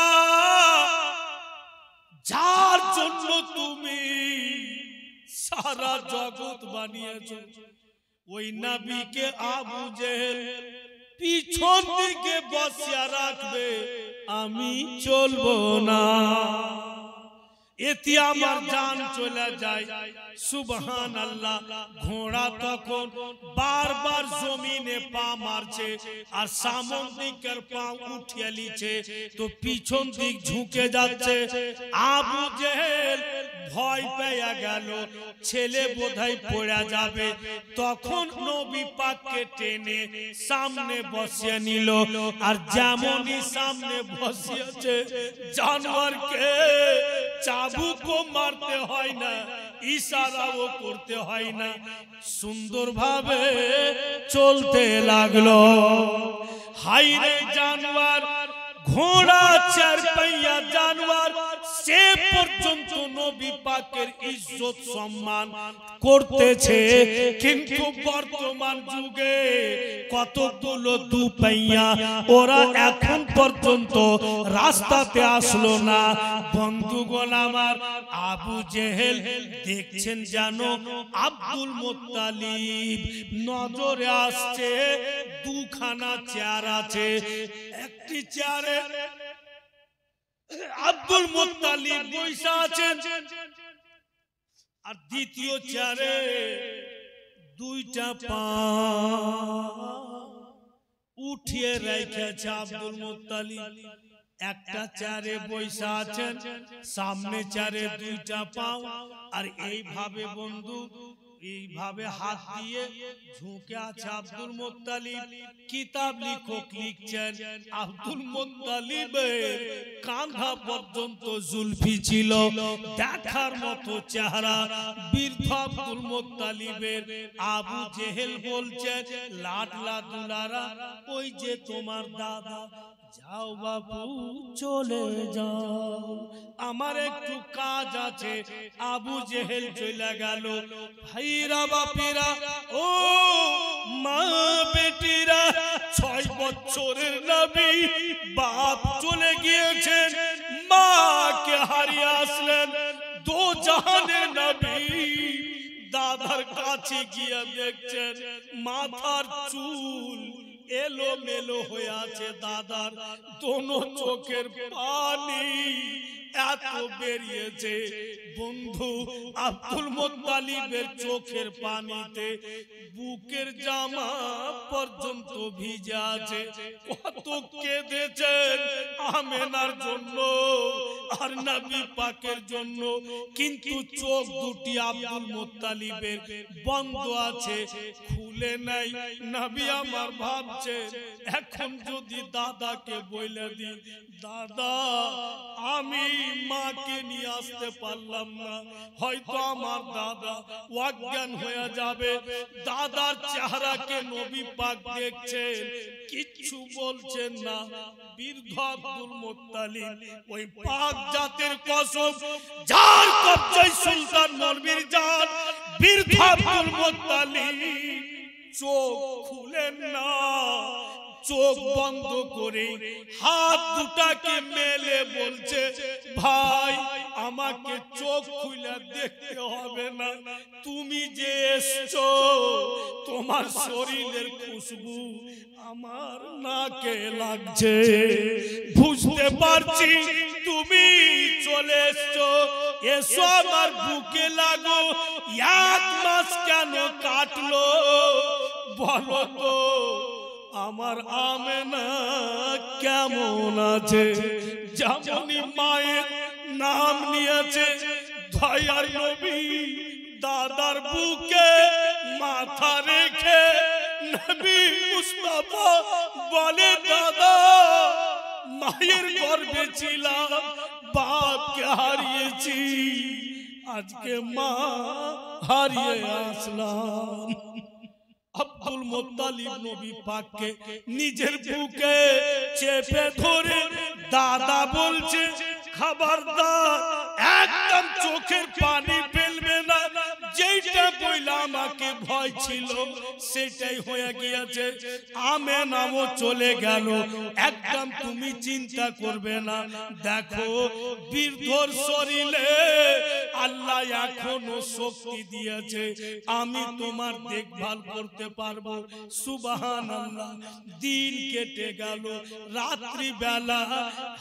যার জন্য তুমি সারা জগৎ বানিয়েছো ওই নবীকে আবু জেহেল পিছন দিকে বসিয়া রাখবে আমি চলবো না এতে আমার জান চলে যায় সুবহানাল্লাহ ঘোড়া তখন বারবার জমিনে পা মারছে আর সামন দিকের পা উঠিয়ে লিছে তো পিছন দিক ঝুঁকে যাচ্ছে আবু জেহেল ভয় পেয়ে গেল ছেলে বোধহয় পড়ে যাবে তখন নবী পাককে টেনে সামনে বসিয়ে নিল আর যেমনই সামনে বসিয়েছে জানোয়ারকে চাবুকও মারতে হয় না ইশারাও করতে হয় না সুন্দরভাবে চলতে লাগলো হায়রে জানোয়ার ঘোড়া চার পাইয়া জানোয়ার সে পর্যন্ত নবী পাকের ইজ্জত সম্মান করতেছে কিন্তু বর্তমান যুগে কতগুলো দুপাইয়া ওরা এখন পর্যন্ত রাস্তাতে আসলো না বন্ধুগণ আমার আবু জেহেল দেখছেন জানো আব্দুল মুত্তালিব নজরে আসছে দুখানা চেয়ার আছে একটি চেয়ারে আব্দুল মুত্তালিব বসে আছেন আর দ্বিতীয় চেয়ারে দুইটা পা উঠিয়ে রেখেছে আব্দুল মুত্তালিব একটা চেয়ারে বসে আছেন সামনে চেয়ারে দুইটা পা আর এইভাবে বন্ধু এইভাবে হাত দিয়ে ঝুঁকে আছে আব্দুল মুত্তালিব। কিতাব লেখক লিখছেন আব্দুল মুত্তালিবের কাঁধা পর্যন্ত জুলফি ছিল, দেখার মতো চেহারা। বৃদ্ধ আব্দুল মুত্তালিবের আবু জেহেল বলছে, লাডলা দুলারা, ওই যে তোমার দাদা, যাও বাবু চলে যাও, আমার একটু কাজ আছে। আবু জেহেল চলে গেল। ভাইরা বাপিরা, ও মা বেটিরা, 6 বছরের নবী বাপ চলে গিয়েছেন, মাকে হারিয়ে আসলেন। দো জাহানের নবী দাদার কাছে গিয়ে দেখছেন মাথার চুল এলো মেলো হয়ে আছে, দাদার দোনো চোখের পানি এত বেরিয়েছে। বন্ধু, আব্দুল মুত্তালিবের চোখের পানিতে বুকের জামা পর্যন্ত ভিজে আছে। কত কেঁদেছেন আমেনার জন্য আর নবী পাকের জন্য, কিন্তু চোখ দুটি আব্দুল মুত্তালিবের বন্ধ আছে, খুলে নাই। নবী আমার ভাবছে, এখন যদি দাদাকে বলে দিই, দাদা আমি মাকে নিয়ে আসতে পারলাম না, হয়তো আমার দাদা অজ্ঞান হয়ে যাবে। দাদার চেহারাকে নবী পাক দেখছেন, কিচ্ছু বলছেন না। বৃদ্ধ আব্দুল মুত্তালিব, ওই পাক জাতের কসম, যার কবজায় সুলতান মরবির জান, বৃদ্ধ আব্দুল মুত্তালিব চোখ খুলেন না, চোখ বন্ধ করে হাত দুটাকে মেলে বলছে, ভাই আমাকে চোখ খুলে দেখতে হবে না, তুমি যে এসছো তোমার শরীরের খুশবু আমার নাকে লাগছে, বুঝতে পারছি তুমি চলে এসছো, এসো আমার বুকে লাগো। 1 মাস কেন কাটলো বলো তো, আমার আমেনা কেমন আছে? যেমনই মায়ের নাম নিয়েছে, দয়ার নবী দাদার বুকে মাথা রেখে নবী মুস্তাফা বলে, দাদা মায়ের গর্ভে ছিলাম, বাপকে হারিয়েছি, আজকে মা হারিয়ে আসলাম। আব্দুল মুত্তালিব নবী পাককে নিজের বুকে চেপে ধরে দাদা বলছে, খবরদার একদম চোখের পানি ফেলবে না, যেটা বইলা আমাকে ভয় ছিল সেটাই হয়ে গিয়েছে। আমেনাও চলে গেল, একদম তুমি চিন্তা করবে না। দেখো বৃদ্ধর শরীরে আল্লাহ এখনো শক্তি দিয়েছে, আমি তোমার দেখভাল করতে পারবো। সুবহানাল্লাহ। দিন কেটে গেল, রাত্রি বেলা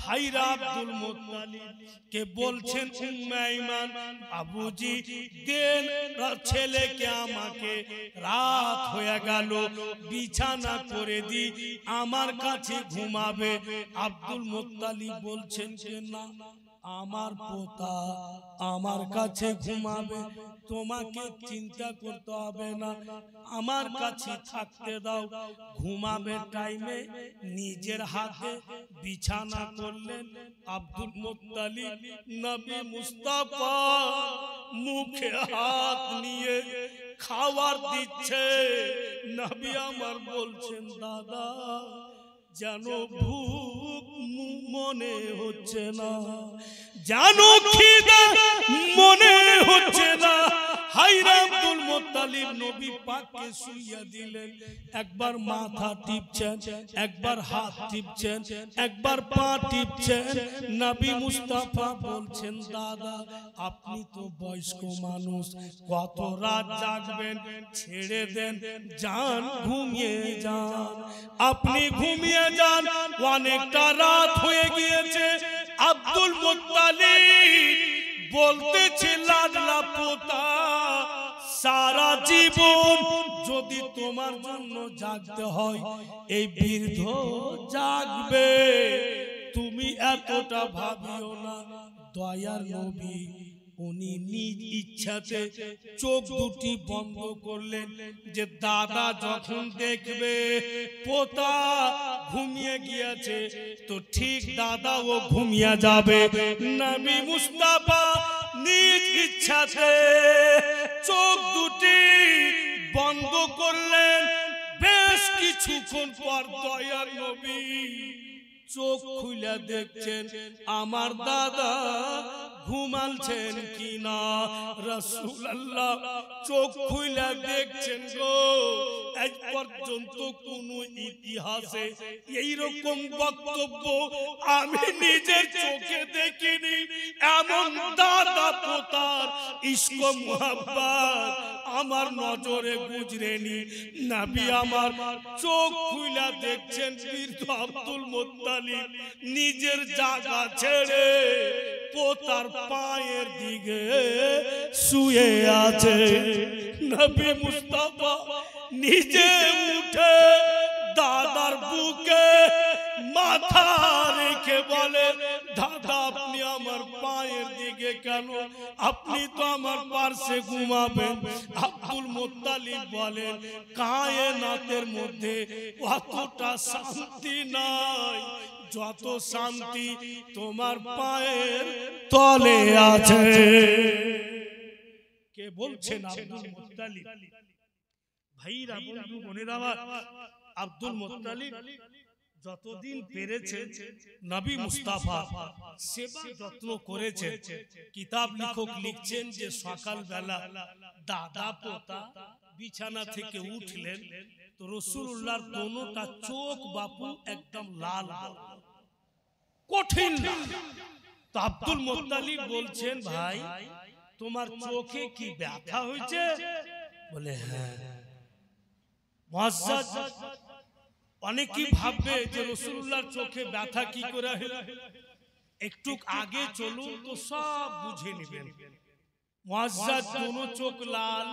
ভাইরা আব্দুল মুত্তালিব কে বলছেন, উম্মে আইমান, বাবুজি দেন ছেলেকে আমাকে, রাত হয়ে গেল, বিছানা করে দি, আমার কাছে ঘুমাবে। আব্দুল মুত্তালিব বলছেন যে না, আমার পোতা আমার কাছে ঘুমাবে, তোমাকে চিন্তা করতে হবে না, আমার কাছে থাকতে দাও। ঘুমাবে টাইমে নিজের হাতে বিছানা করলেন আব্দুল মুত্তালিব। নবী মুস্তাফা মুখে হাত নিয়ে খাবার দিচ্ছে। নবী আমার বলছেন, দাদা যেন ভুক মনে হচ্ছে না, যেন খিদে মনে হচ্ছে না। হায়রে আব্দুল মুত্তালিব নবী পাককে শুইয়া দিলেন, একবার মাথা টিপছেন, একবার হাত টিপছেন, একবার পা টিপছেন। নবী মুস্তাফা বলছেন, দাদা আপনি তো বয়স্ক মানুষ, কত রাত জাগবেন, ছেড়ে দেন, যান ঘুমিয়ে যান, আপনি ঘুমিয়ে যান, অনেকটা রাত হয়ে গিয়েছে। আব্দুল মুত্তালিব বলতেছে, লাডলা পোতা, সারা জীবন যদি তোমার জন্য জাগতে হয়, এই বৃদ্ধ জাগবে, তুমি এতটা ভাবিও না। দয়ার নবী উনি নিজ ইচ্ছাতে চোখ দুটি বন্ধ করলেন যে দাদা যখন দেখবে পোতা ঘুমিয়ে গিয়েছে তো ঠিক দাদাও ঘুমিয়ে যাবে। নবী মুস্তাফা নিজ ইচ্ছাতে চোখ দুটি বন্ধ করলেন। বেশ কিছুক্ষণ পর দয়ার নবী চোখ খুলে দেখছেন আমার দাদা ঘুমালছেন কিনা। রাসূলুল্লাহ চোখ খুলে দেখছেন গো, আজ পর্যন্ত কোন ইতিহাসে এইরকম বক্তব্য আমি নিজের চোখে দেখিনি। এমন দাদা পোতার ইশক মুহাব্বত আমার নজরে গুজরেনি। নবী আমার চোখ খুলে দেখছেন বীর আব্দুল মুত্তালিব নিজের জায়গা ছেড়ে পোতার পায়ের দিকে শুয়ে আছে। নবী মুস্তাফা নিজে উঠে দাদার বুকে মাথা রেখে বলে, দাদা আপনি আমার পায়ের দিকে কেন? আপনি তো আমার পাশে ঘুমাবেন। আব্দুল মুত্তালিব বলেন, কায়নাতের মধ্যে অতটা শান্তি নাই যত শান্তি তোমার পায়ের তলে আছে। কে বলছেন? Abdul Muttalib. ভাইরা, বন্ধু বোনেরা আমার, আব্দুল মুত্তালিব যতদিন পেরেছে নবী মুস্তাফা সেবা যত্ন করেছে। কিতাব লেখক লিখছেন যে সকালবেলা দাদা পোতা বিছানা থেকে উঠলেন তো রাসূলুল্লাহর দোনোটা চোখ বাপু একদম লাল, কঠিন। তো আব্দুল মুত্তালিব বলছেন, ভাই তোমার চোখে কি ব্যথা হয়েছে? বলে হ্যাঁ। মুআজ্জাজ অনেকেই ভাববে যে রাসূলুল্লাহর চোখে ব্যথা কি করে হলো, একটু আগে চলুন তো সব বুঝে নেবেন। মুআজ্জাজ দোনো চোখ লাল।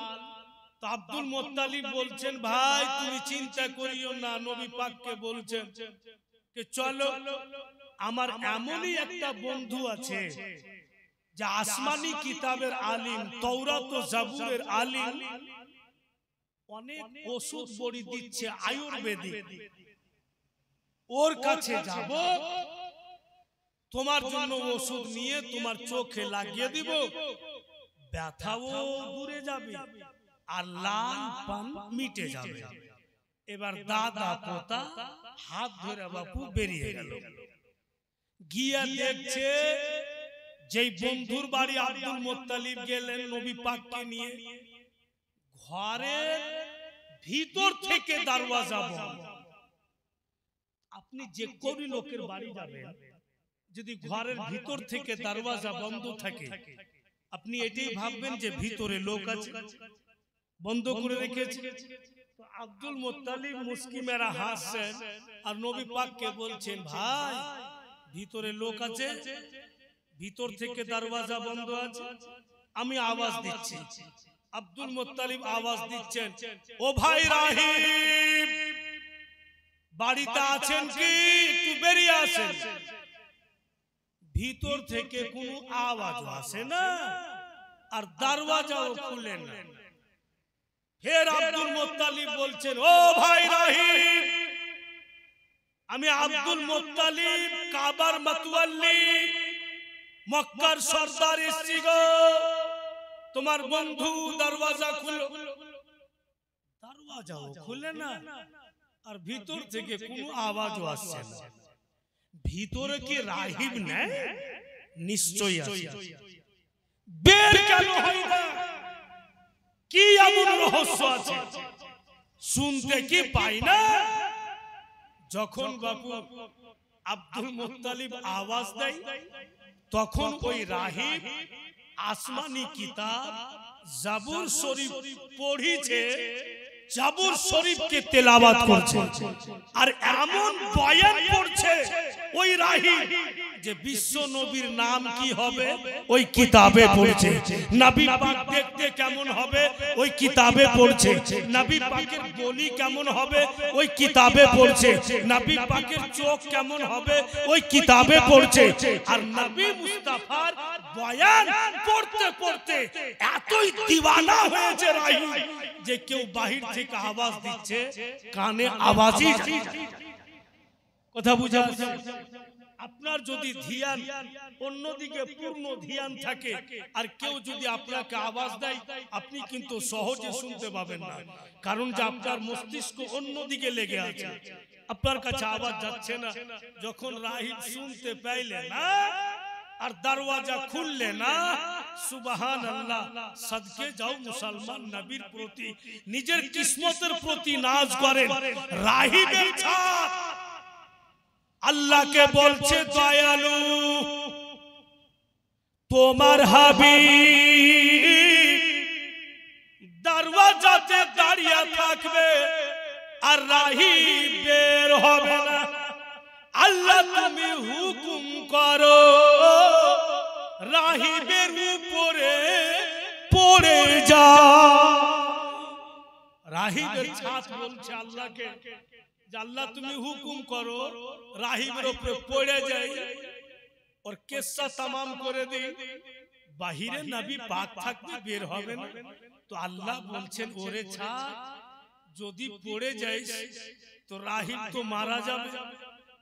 তো আব্দুল মুত্তালিব বলছেন, ভাই তুমি চিন্তা করিও না, নবী পাককে বলছেন যে চলো, আমার এমনই একটা বন্ধু আছে যে আসমানি কিতাবের আলিম, তাওরাত ও জাবুরের আলিম, অনেক ওষুধ বড়ি দিচ্ছে আয়ুর্বেদিক, ওর কাছে যাব, তোমার জন্য ওষুধ নিয়ে তোমার চোখে লাগিয়ে দিব, ব্যথাও দূরে যাবে আর লাল পান মিটে যাবে। এবার দাদা পোতা হাত ধরে বাপু বেরিয়ে গেল। গিয়া দেখছে যেই বন্ধুর বাড়ি আব্দুল মুত্তালিব গেলেন নবী পাককে নিয়ে, ঘরের ভিতর থেকে দরওয়াজা বন্ধ। আপনি যে কোন লোকের বাড়ি যাবেন, যদি ঘরের ভিতর থেকে দরওয়াজা বন্ধ থাকে, আপনি এটাই ভাববেন যে ভিতরে লোক আছে, বন্ধ করে রেখেছে। তো আব্দুল মুত্তালিব মুস্কি মেরা হাসছেন আর নবী পাককে বলছেন, ভাই ভিতরে লোক আছে, ভিতর থেকে দরওয়াজা বন্ধ আছে, আমি আওয়াজ দিচ্ছি। আব্দুল মুত্তালিব আওয়াজ দিচ্ছেন, ও ভাই রাহিব, বাড়িতে আছেন কি? একটু বেরিয়ে আসেন। ভিতর থেকে কোনো আওয়াজ আসে না আর দরওয়াজাও খুলে না। ফের আব্দুল মুত্তালিব বলছেন, ও ভাই রাহিব, আমি আব্দুল মুত্তালিব কাবার মাতওয়াল্লি, মক্কার সরদার এসেছি গো, তোমার বন্ধু দরওয়াজা খুলো। দরওয়াজাও খুলে না আর ভিতর থেকে কোনো আওয়াজও আসছে না। ভিতরে কি রাহিব না? নিশ্চয়ই আছে। বের কেন হয় না? কি এমন রহস্য আছে? শুনতে কি পাই না? যখন বাপু আব্দুল মুত্তালিব আওয়াজ দেয়, তখন ওই রাহিব আসমানি কিতাব জাবুর শরীফ পড়িছে জাবুর শরীফকে তেলাওয়াত করছে আর এমন বয়ান করছে ওই রাহি যে বিশ্ব নবীর নাম কি হবে ওই কিতাবে পড়ছে, নবী পাক দেখতে কেমন হবে ওই কিতাবে পড়ছে, নবী পাকের বলি কেমন হবে ওই কিতাবে পড়ছে, নবী পাকের চোখ কেমন হবে ওই কিতাবে পড়ছে। আর নবী মুস্তাফার বয়ান পড়তে পড়তে এতই দিওয়ানা হয়েছে রাহি যে কেউ বাহির থেকে আওয়াজ দিচ্ছে কানে আওয়াজই কথা বুঝা। আপনার যদি ধ্যান অন্যদিকে পূর্ণ ধ্যান থাকে আর কেউ যদি আপনাকে আওয়াজ দেয় আপনি কিন্তু সহজে শুনতে পাবেন না, কারণ যে আপনার মস্তিষ্ক অন্যদিকে লেগে আছে, আপনার কাছে আওয়াজ যাচ্ছে না। যখন রাহিব শুনতে পাইলে না আর দরওয়াজা খুললে না, সুবহানাল্লাহ, সাদকে যাও মুসলমান নবীর প্রতি নিজের কিসমতের প্রতি নাজ করেন। রাহিবের ছাত আল্লাহকে বলছে দয়ালু তোমার হাবিব দরওয়াজাতে দাঁড়িয়ে থাকবে আর রাহিব বের হবে না। আল্লাহ তুমি হুকুম করো রাহিবের উপরে পড়ে যা। রাহিবের ছাত বলছে আল্লাহকে, আল্লাহ তুমি হুকুম করো রাহিবের উপরে পড়ে যাই और किस्सा तमाम করে দেই। বাহিরে নবী পাক থাকবে বের হবে না, তো আল্লাহ বলছেন ওরে ছাত যদি পড়ে যাইস তো রাহিব তো মারা যাবে,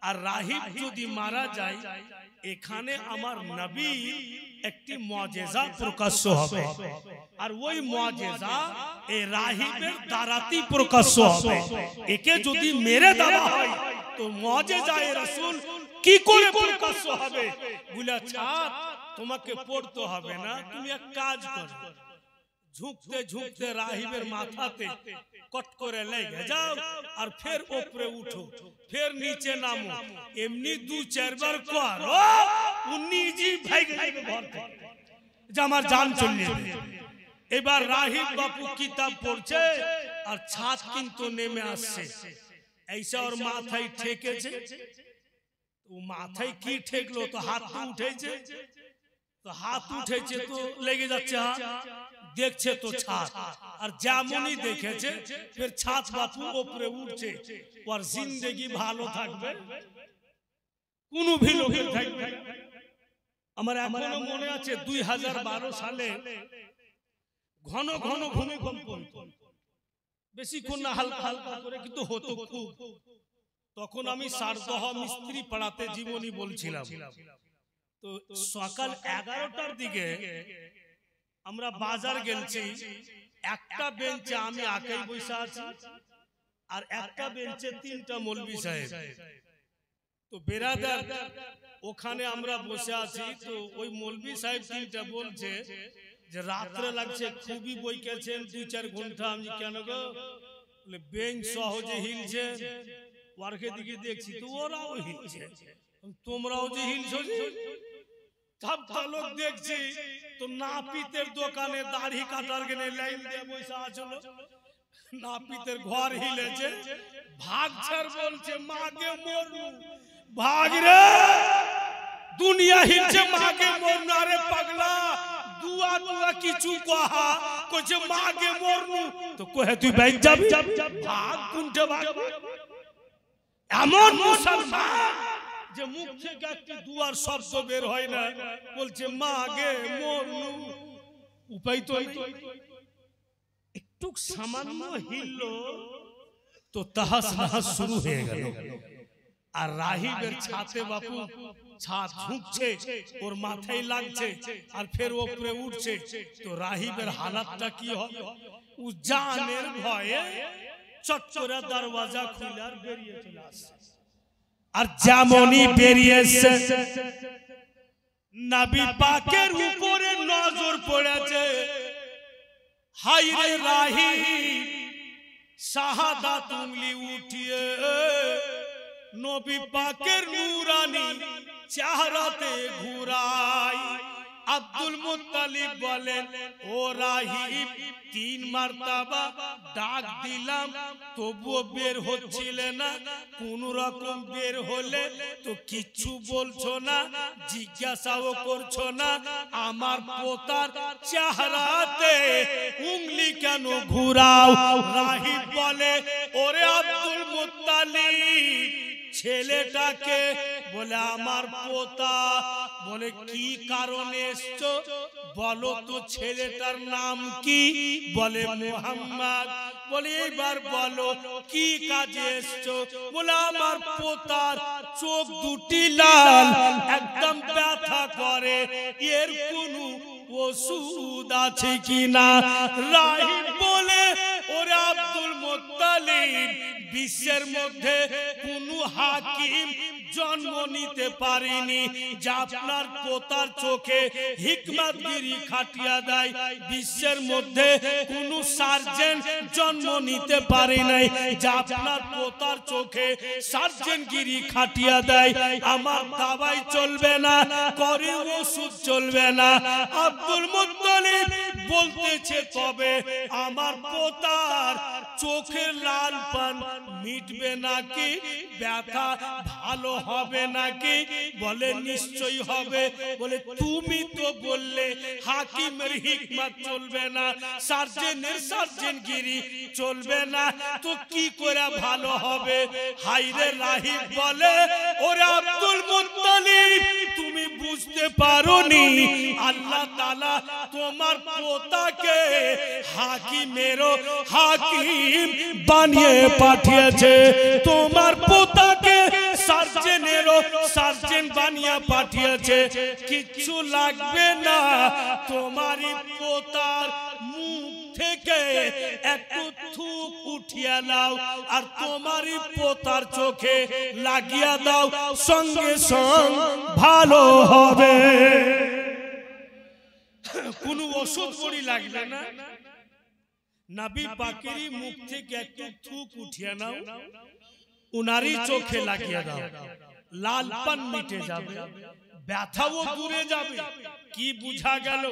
আর রাহিব যদি মারা যায় এখানে আমার নবী একটি মুআজিজা প্রকাশ্য হবে, আর ওই মুআজিজা এই রাহিবের দ্বারাতেই প্রকাশ্য হবে। একে যদি মেরে দেওয়া হয় তো মুআজিজায়ে রাসূল কি করে প্রকাশ্য হবে? বলে ছাত তোমাকে পড়তে হবে না, তুমি এক কাজ করো, ঝুঁকতে ঝুঁকতে রাহিবের মাথাতে কট করে লেগে যাও আর ফের উপরে উঠো, ফের নিচে নামো, এমনি দু চারবার করো, নিজেই ভাগে যাবে ঘর থেকে যে আমার জান চলে যাবে। এবার রাহিব বাপু কিতাব পড়ছে আর ছাদ কিন্তু নেমে আসছে, এইসা ওর মাথায় ঠেকেছে। ও মাথায় কি ঠেকলো? তো হাত তো উঠেছে, তো হাত উঠেছে তো লেগে যাচ্ছে হাত, দেখছে তো ছাদ, আর যেমনই দেখেছে ফের ছাদ বাপু উপরে উঠছে, ওর জিন্দেগি ভালো থাকবে, কোনো ভিড় থাকবে। আমার এখনো মনে আছে 2012 সালে ঘন ঘন ভূমিকম্প, বেশিক্ষণ না, হালকা হালকা করে কিন্তু হতো খুব। তখন আমি সারদহ মিস্ত্রি পাড়াতে জীবনী বলছিলাম। তো সকাল 11টার দিকে আমরা বাজার গেছি, একটা বেঞ্চে আমি একাই বসে আছি আর একটা বেঞ্চে 3টা মৌলভী সাহেব। তো বেরাদার ওখানে আমরা বসে আছি, তো ওই মৌলভী সাহেব 3টা বলছে যে রাত্রে লাগছে, খুবই বইকেছেন 2-4 ঘন্টা। আমি কেন গো? বলে বেঞ্চ সহজে হিলছে, ওয়ার্কে দিকে দেখছি তো ওরাও হিলছে, তোমরাও যে হিলছো। সবটা লোক দেখছি তো নাপিতের দোকানে দাড়ি কাটার গেলে লাইন দিয়ে বসে আছিল, নাপিতের ঘর হিলেছে, ভাগছার বলছে মাগে মরনু, ভাগ রে দুনিয়া হিলছে মাগে মরনু। আরে পাগলা দুয়া দুয়া কিছু কহা কইছে মাগে মরনু, তো কহে তুই বাইক যাবি, ভাগ কোনটা ভাগ? এমন মুসলমান যে মুখ থেকে একটি দুয়ার শব্দ বের হয় না, বলছে মাগে মরনু, উপায় তো একটু সামান্য হিলল তো তাহাস নাহাস শুরু হয়ে গেল। আর রাহিবের ছাতে বাপু ছাদ ঝুঁকছে, ওর মাথায় লাগছে আর ফের উপরে উঠছে, তো রাহিবের হালাতটা কি হবে? ও জানের ভয়ে চটচরা দরওয়াজা খুলে আর বেরিয়ে চলে আসছে। আর যেমনই বেরিয়েছে নবী পাকের উপরে নজর পড়েছে, হাই রে রাহিব শাহাদাত উঙ্গলি উঠিয়ে নবী পাকের নূরানি চেহারাতে ঘুরাই, আব্দুল মুত্তালিব বলেন, ও রাহিব, 3 মারতাবা ডাক দিলাম, তবুও বের হচ্ছিল না। কোন রকম বের হলে তো কিচ্ছু বলছো না, জিজ্ঞাসাও করছো না। আমার পোতার চেহারাতে উংলি কেন ঘুরাও? রাহিব বলে, ওরে আব্দুল মুত্তালিব, ছেলেটাকে বলে আমার পোতা। বলে কি কারণে এসছো? বলো তো ছেলেটার নাম কি? বলে মুহাম্মদ। বলে এবার বলো কি কাজে এসছো? বলে আমার পোতার চোখ দুটি লাল, একদম ব্যথা করে, এর কোনো ওষুধ আছে কিনা? রাহিব বলে, ওরে আব্দুল মুত্তালিব, বিশ্বের মধ্যে কোন হাকিম জন্ম নিতে পারেনি যা আপনার পোতার চোখে হিকমতগিরি খাটিয়ে দেয়। বিশ্বের মধ্যে কোন সার্জেন জন্ম নিতে পারে নাই যা আপনার পোতার চোখে সার্জেনগিরি খাটিয়ে দেয়। আমার দাওয়াই চলবে না, করে ওষুধ চলবে না। আব্দুল মুত্তালিব বলতেছে, তবে আমার পোতার চোখের লাল পান মিটবে নাকি? ব্যথা ভালো হবে নাকি? বলে নিশ্চয়ই হবে। বলে তুমি তো বললে হাকিমের হিকমত চলবে না, সার্জেনের সার্জেনগিরি চলবে না, তো কি করে ভালো হবে? হাইরে রাহিব বলে, ওরে আব্দুল মুত্তালিব, তুমি বুঝতে পারোনি আল্লাহ তাআলা তোমার পোতাকে হাকিমেরও হাকিম বানিয়ে পাঠিয়েছে, তোমার পোতাকে সার্জেনেরও সার্জেন বানিয়ে পাঠিয়েছে। কিচ্ছু লাগবে না, তোমারই পোতার মুখ থেকে একটু থুক উঠিয়ে নাও আর তোমারই পোতার চোখে লাগিয়ে দাও, সঙ্গে সঙ্গে ভালো হবে। কোনো ওষুধ বড়ি লাগবে না, নবী পাকেরই মুখ থেকে একটু থুক উঠিয়ে নাও, উনারই চোখে লাগিয়ে দাও, লালপান মিটে যাবে, ব্যথাও দূরে যাবে। কি বুঝা গেল?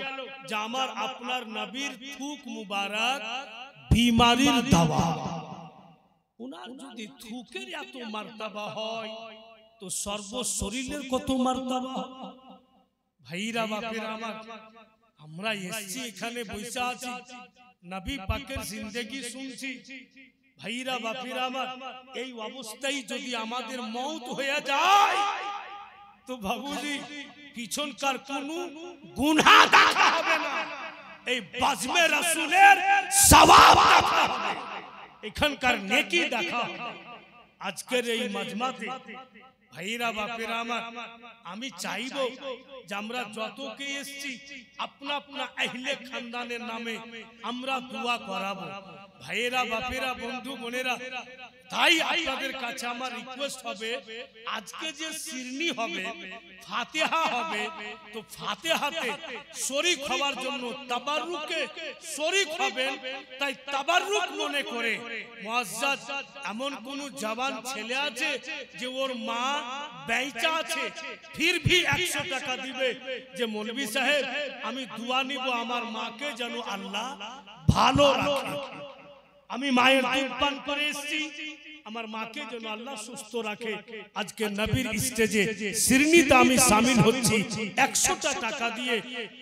যে আমার আপনার নবীর থুক মুবারক বিমারির দাওয়া। উনার যদি থুকের এত মার্তবা হয় তো সর্ব শরীরের কত মার্তবা। ভাইরা বাপেরা আমার, আমরা এসেছি এখানে বসে আছি, নবী পাকের জিন্দেগি শুনছি। ভাইরা বাপেরা আমার, এই অবস্থায় যদি আমাদের মওত হয়ে যায় তো বাবুজি পিছনকার কোনো গুনাহ দেখা হবে না, এই বাজমে রাসূলের সওয়াব দেখা হবে, এখানকার নেকি দেখা হবে। আজকের এই মাজমাতে ভাইরা বাপেরা আমার, আমি চাইবো যে আমরা যতকে এসেছি আপনা আপনা আহলে খানদানের নামে আমরা দোয়া করাবো। ভাইরা বাপেরা, বন্ধু বোনেরা, তাই আপনাদের কাছে আমার রিকোয়েস্ট হবে, আজকে যে শিরনি হবে, ফাতিহা হবে, তো ফাতিহাতে শরীক হওয়ার জন্য তাবাররুকে শরীক হবেন। তাই তাবাররুক মনে করে মুআজ্জাজ এমন কোন জওয়ান ছেলে আছে যে ওর মা বেঁচে আছে, ফির ভি 100 টাকা দিবে যে মৌলভী সাহেব আমি দোয়া নিব আমার মাকে যেন আল্লাহ ভালো রাখে, আমি মায়ের দুধ পান করে এসেছি, আমার মাকে যেন আল্লাহ সুস্থ রাখে। আজকে নবীর স্টেজে শিরনিতে আমি শামিল হচ্ছি 100টা টাকা দিয়ে।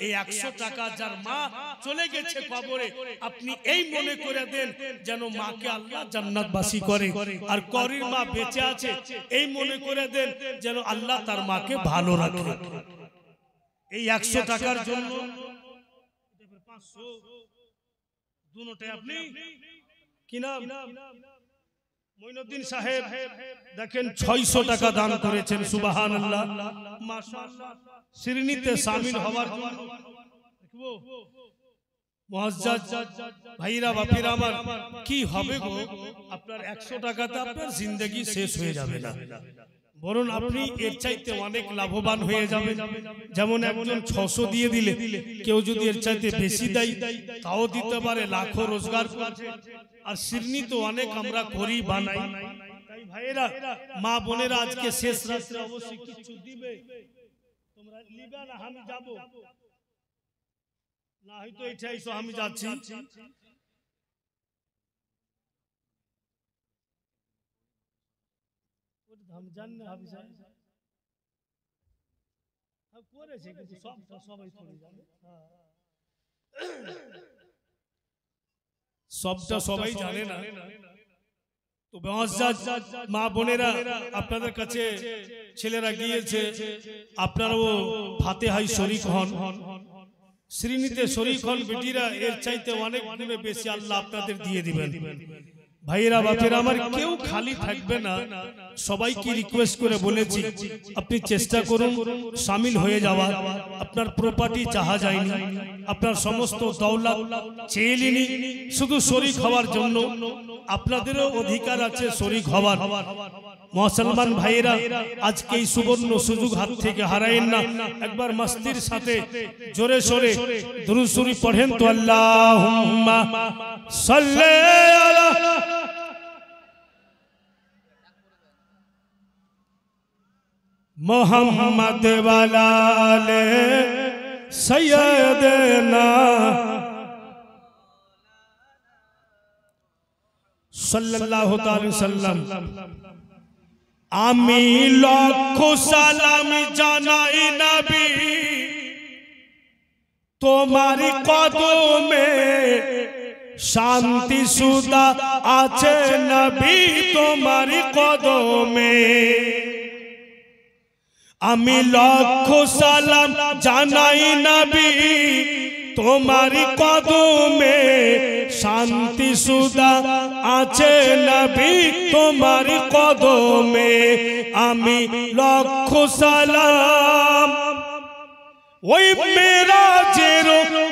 এই 100 টাকা যার মা চলে গেছে কবরে, আপনি এই মনে করে দেন যেন মাকে আল্লাহ জান্নাতবাসী করে, আর করির মা বেঁচে আছে এই মনে করে দেন যেন আল্লাহ তার মাকে ভালো রাখে। এই 100 টাকার জন্য 500 দুটোটাই আপনি কি নাম মঈনুদ্দিন সাহেব দেখেন 600 টাকা দান করেছেন, সুবহানাল্লাহ, মাশাআল্লাহ। শিরনিতে শামিল হওয়ার জন্য দেখবো মুআজ্জাজ ভাইরা বাপেরা আমার, কি হবে গো, আপনার 100 টাকাতে আপনার জিন্দেগি শেষ হয়ে যাবে না, বরং আপনি এর চাইতে অনেক লাভবান হয়ে যাবেন। যেমন একজন 600 দিয়ে দিলে, কেউ যদি এর চাইতে বেশি দেয় তাও দিতে পারে, লাখো রোজগার করছে। আর শিরনি তো অনেক আমরা করি বানাই। তাই ভাইরা মা বোনেরা, আজকে শেষ রাত্রে অবশ্যই কিছু দিবে, তোমরা নিবে না, আমি যাব না হয়তো এটাই তো আমি যাচ্ছি। हम जानना हम করেছে কিন্তু সবাই করে জানে, সবটা সবাই জানে না। তো মা বোনেরা আপনাদের কাছে ছেলেরা গিয়েছে, আপনারাও ফাতিহায় শরীক হন, শ্রীনিতে শরীক হন। বেটিরা এর চাইতে অনেক গুণে বেশি আল্লাহ আপনাদের দিয়ে দিবেন। ভাইয়েরা বাপেরা আমার, কেউ খালি থাকবে না। সবাইকে রিকোয়েস্ট করে বলেছি আপনি চেষ্টা করুন শামিল হয়ে যাওয়ার। আপনার প্রপার্টি চাহা যায়নি, আপনার সমস্ত দৌলত চেয়ে নিনি, শুধু শরীক হওয়ার জন্য। আপনাদেরও অধিকার আছে শরীক হওয়ার। মুসলমান ভাইয়েরা, আজকে এই সুবর্ণ সুযোগ হাত থেকে হারায়েন না। একবার মস্তির সাথে জোরে সোরে দুরূদ শরীফ পড়েন তো, আল্লাহুম্মা সাল্লি আলা মুহাম্মদ ওয়ালা আলে সাইয়্যিদিনা সাল্লাল্লাহু তাআলা সাল্লাম। আমি লক্ষ সালাম জানাই নবী তোমার কদমে, শান্তি সুধা আছে নবী তোমার কদমে। আমি লক্ষ সালাম জানাই নবী তোমার কদমে, শান্তি সুধা আছে নবী তোমার কদমে। আমি লক্ষ সালাম ওই মেরাজের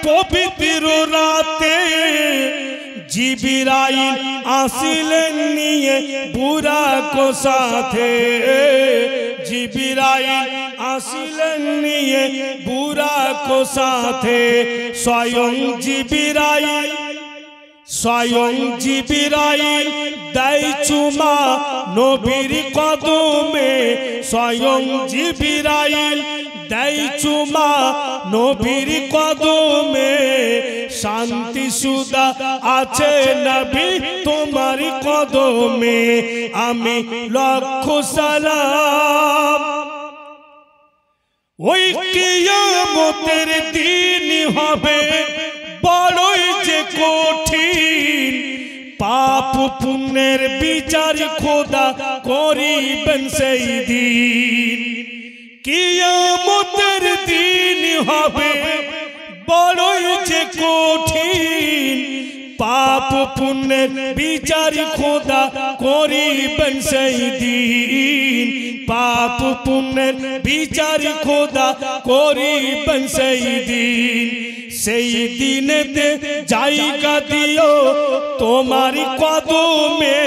পবিত্র রাতে, জিবরাইল আসিলেন নিয়ে বুরাক সাথে, জিবরাইল আসিলেন নিয়ে বুরাক সাথে। স্বয়ং জিবরাইল দেয় চুমা নবীর কদমে, স্বয়ং জিবরাইল দেয় চুমা নবীর কদমে। শান্তি সুধা আছে নবী তোমার কদমে। আমি লক্ষ সালাম ওই কিয়ামতের দিন হবে বড়ই যে কঠিন, পাপ পুণ্যের বিচার খোদা করিবেন সেই দিন। কিয়ামতের দিন হবে বড়ই যে কঠিন, পাপ পুণ্যের বিচার খোদা করিবেন সেই দিন, পাপ পুণ্যের বিচার খোদা করিবেন সেই দিন। সেই দিনেতে জায়গা দিও তোমার কদমে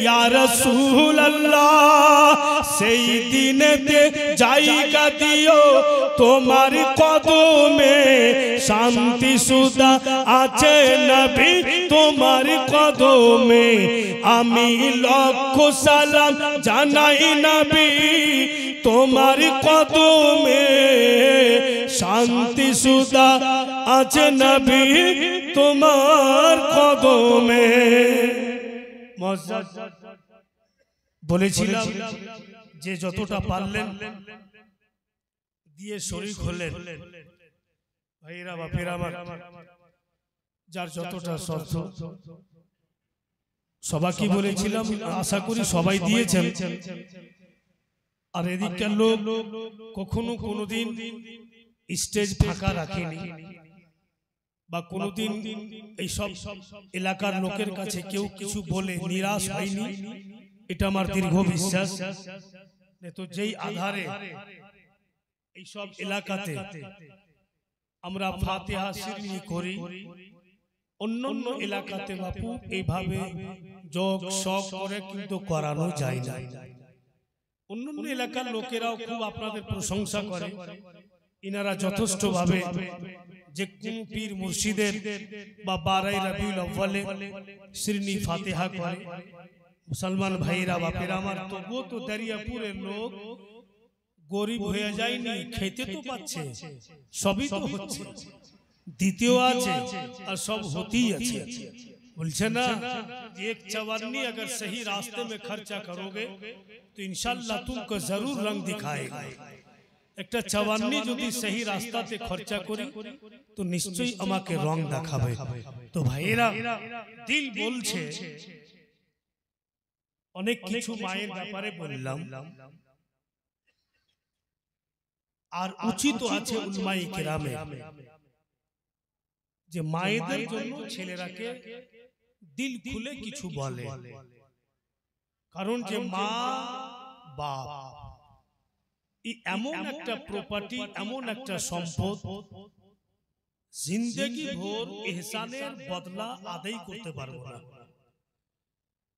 ইয়া রাসূলুল্লাহ, সেই দিনেতে জায়গা দিও তোমার কদমে। শান্তি সুধা আছে নবী তোমার কদমে। আমি লক্ষ সালাম জানাই নবী তোমার কদমে, শান্তি সুধা আছে নবী তোমার কদমে। বলেছিলাম যে যতটা পারলেন দিয়ে শরীক হলেন। ভাইরা বাপেরা আমার, যার যতটা শর্ত সবাইকে বলেছিলাম, আশা করি সবাই দিয়েছেন। আর এদিককার লোক কখনো কোনোদিন স্টেজ ফাঁকা রাখেনি, বা কোনোদিন এইসব এলাকার লোকের কাছে কেউ কিছু বলে নিরাশ হয়নি, এটা আমার দীর্ঘ বিশ্বাস। তো যেই আধারে এইসব এলাকাতে আমরা ফাতিহা শিরনি করি, অন্যান্য এলাকাতে বাপু এইভাবে যোগ শখ করে কিন্তু করানো যায় না। অন্যান্য এলাকার লোকেরাও খুব আপনাদের প্রশংসা করে, ইনারা যথেষ্ট ভাবে যে কোন পীর মুর্শিদের বা 12 রবিউল আউয়ালে শিরনি ফাতিহা করে। মুসলমান ভাইরা বাপেরা আমার, তবুও তো দরিয়াপুরের লোক গরিব হয়ে যায়নি, খেতে তো পাচ্ছে, সবই তো হচ্ছে। দ্বিতীয় আছে আর সব হতেই আছে। बोलছে না एक चवन्नी अगर सही रास्ते में खर्चा करोगे तो इंशाल्लाह तुमको जरूर रंग दिखाएगा। একটা চওয়ান্নি যদি সহি রাস্তাতে খরচা করি তো নিশ্চয়ই আমাকে রং দেখাবে। তো ভাইয়েরা দিল বলছে, অনেক কিছু মায়ের ব্যাপারে বললাম, আর উচিত আছে উলামায়ে কেরামে যে মায়েদের জন্য ছেলেরাকে দিল খুলে কিছু বলে। কারণ যে মা বাপ এমন একটা প্রপার্টি, এমন একটা সম্পদ, জিন্দেগি ভোর ইহসানের বদলা আদায় করতে পারবো না।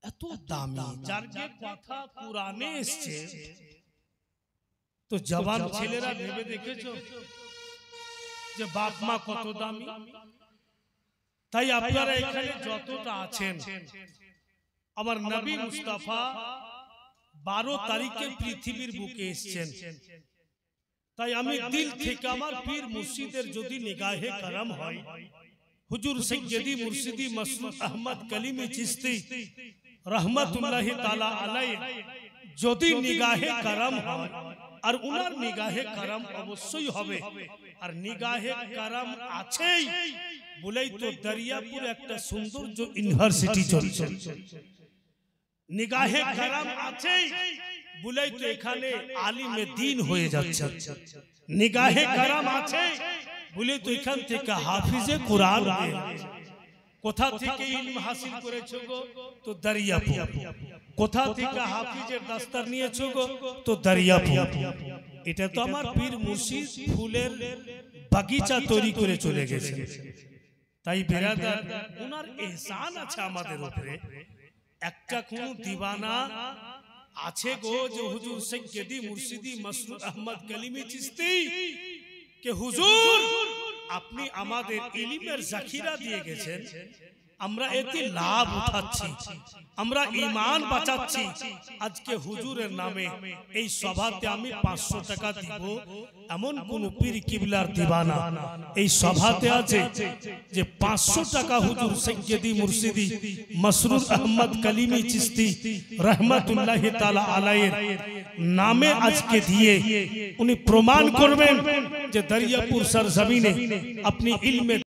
এত দামি, যার যে কথা কুরআনে এসেছে, তো জওয়ান ছেলেরা ভেবে দেখেছো যে বাপ মা কত দামি? তাই আপনারা এখানে যতটা আছেন, আমার নবী মুস্তাফা 12 তারিখে পৃথিবীর বুকে এসেছেন। তাই আমি দিল থেকে আমার পীর মুর্শিদের যদি নিগাহে করম হয়, হুজুর সৈয়দি মুর্শিদি মাসরুর আহমদ কলিমি চিশতি রহমাতুল্লাহি তাআলা আলাইহি যদি নিগাহে করম হয়, আর উনার নিগাহে করম অবশ্যই হবে, আর নিগাহে করম আছেই বলেই তো দরিয়াপুর একটা সৌন্দর্য ইউনিভার্সিটি চলছে। নিগাহে করম আছে বলেই তো এখানে আলিমে দ্বীন হয়ে যাচ্ছে। নিগাহে করম আছে বলেই তো এখান থেকে হাফিজে কুরআন হয়ে যাচ্ছে। কোথা থেকে ইলম হাসিল করেছো গো? তো দরিয়াপুর। কোথা থেকে হাফিজের দস্তার নিয়েছো গো? তো দরিয়াপুর। এটা তো আমার পীর মুর্শিদ ফুলের বাগিচা তৈরি করে চলে গেছে। তাই বেরাদার, ওনার ইহসান আছে আমাদের উপরে। একটা কোন দিওয়ানা আছে গো যে হুজুর সৈয়দি মুর্শিদি মাসরুর আহমদ কলিমি চিশতি কে হুজুর আপনি আমাদের ইলমের জাখিরা দিয়ে গেছেন, আমরা এতে লাভ উঠাচ্ছি, আমরা ঈমান বাঁচাচ্ছি, আজকে হুজুরের নামে এই সভাতে আমি 500 টাকা দিব, এমন কোন পীর কিবলার দিওয়ানা এই সভাতে আছে যে 500 টাকা হুজুর সৈয়দি মুর্শিদি মাসরুর আহমদ কলিমি চিশতি রহমাতুল্লাহি তাআলা আলাইহির নামে আজকে দিয়ে উনি প্রমাণ করবেন যে দরিয়াপুর সরজমিনে আপনি ইলমে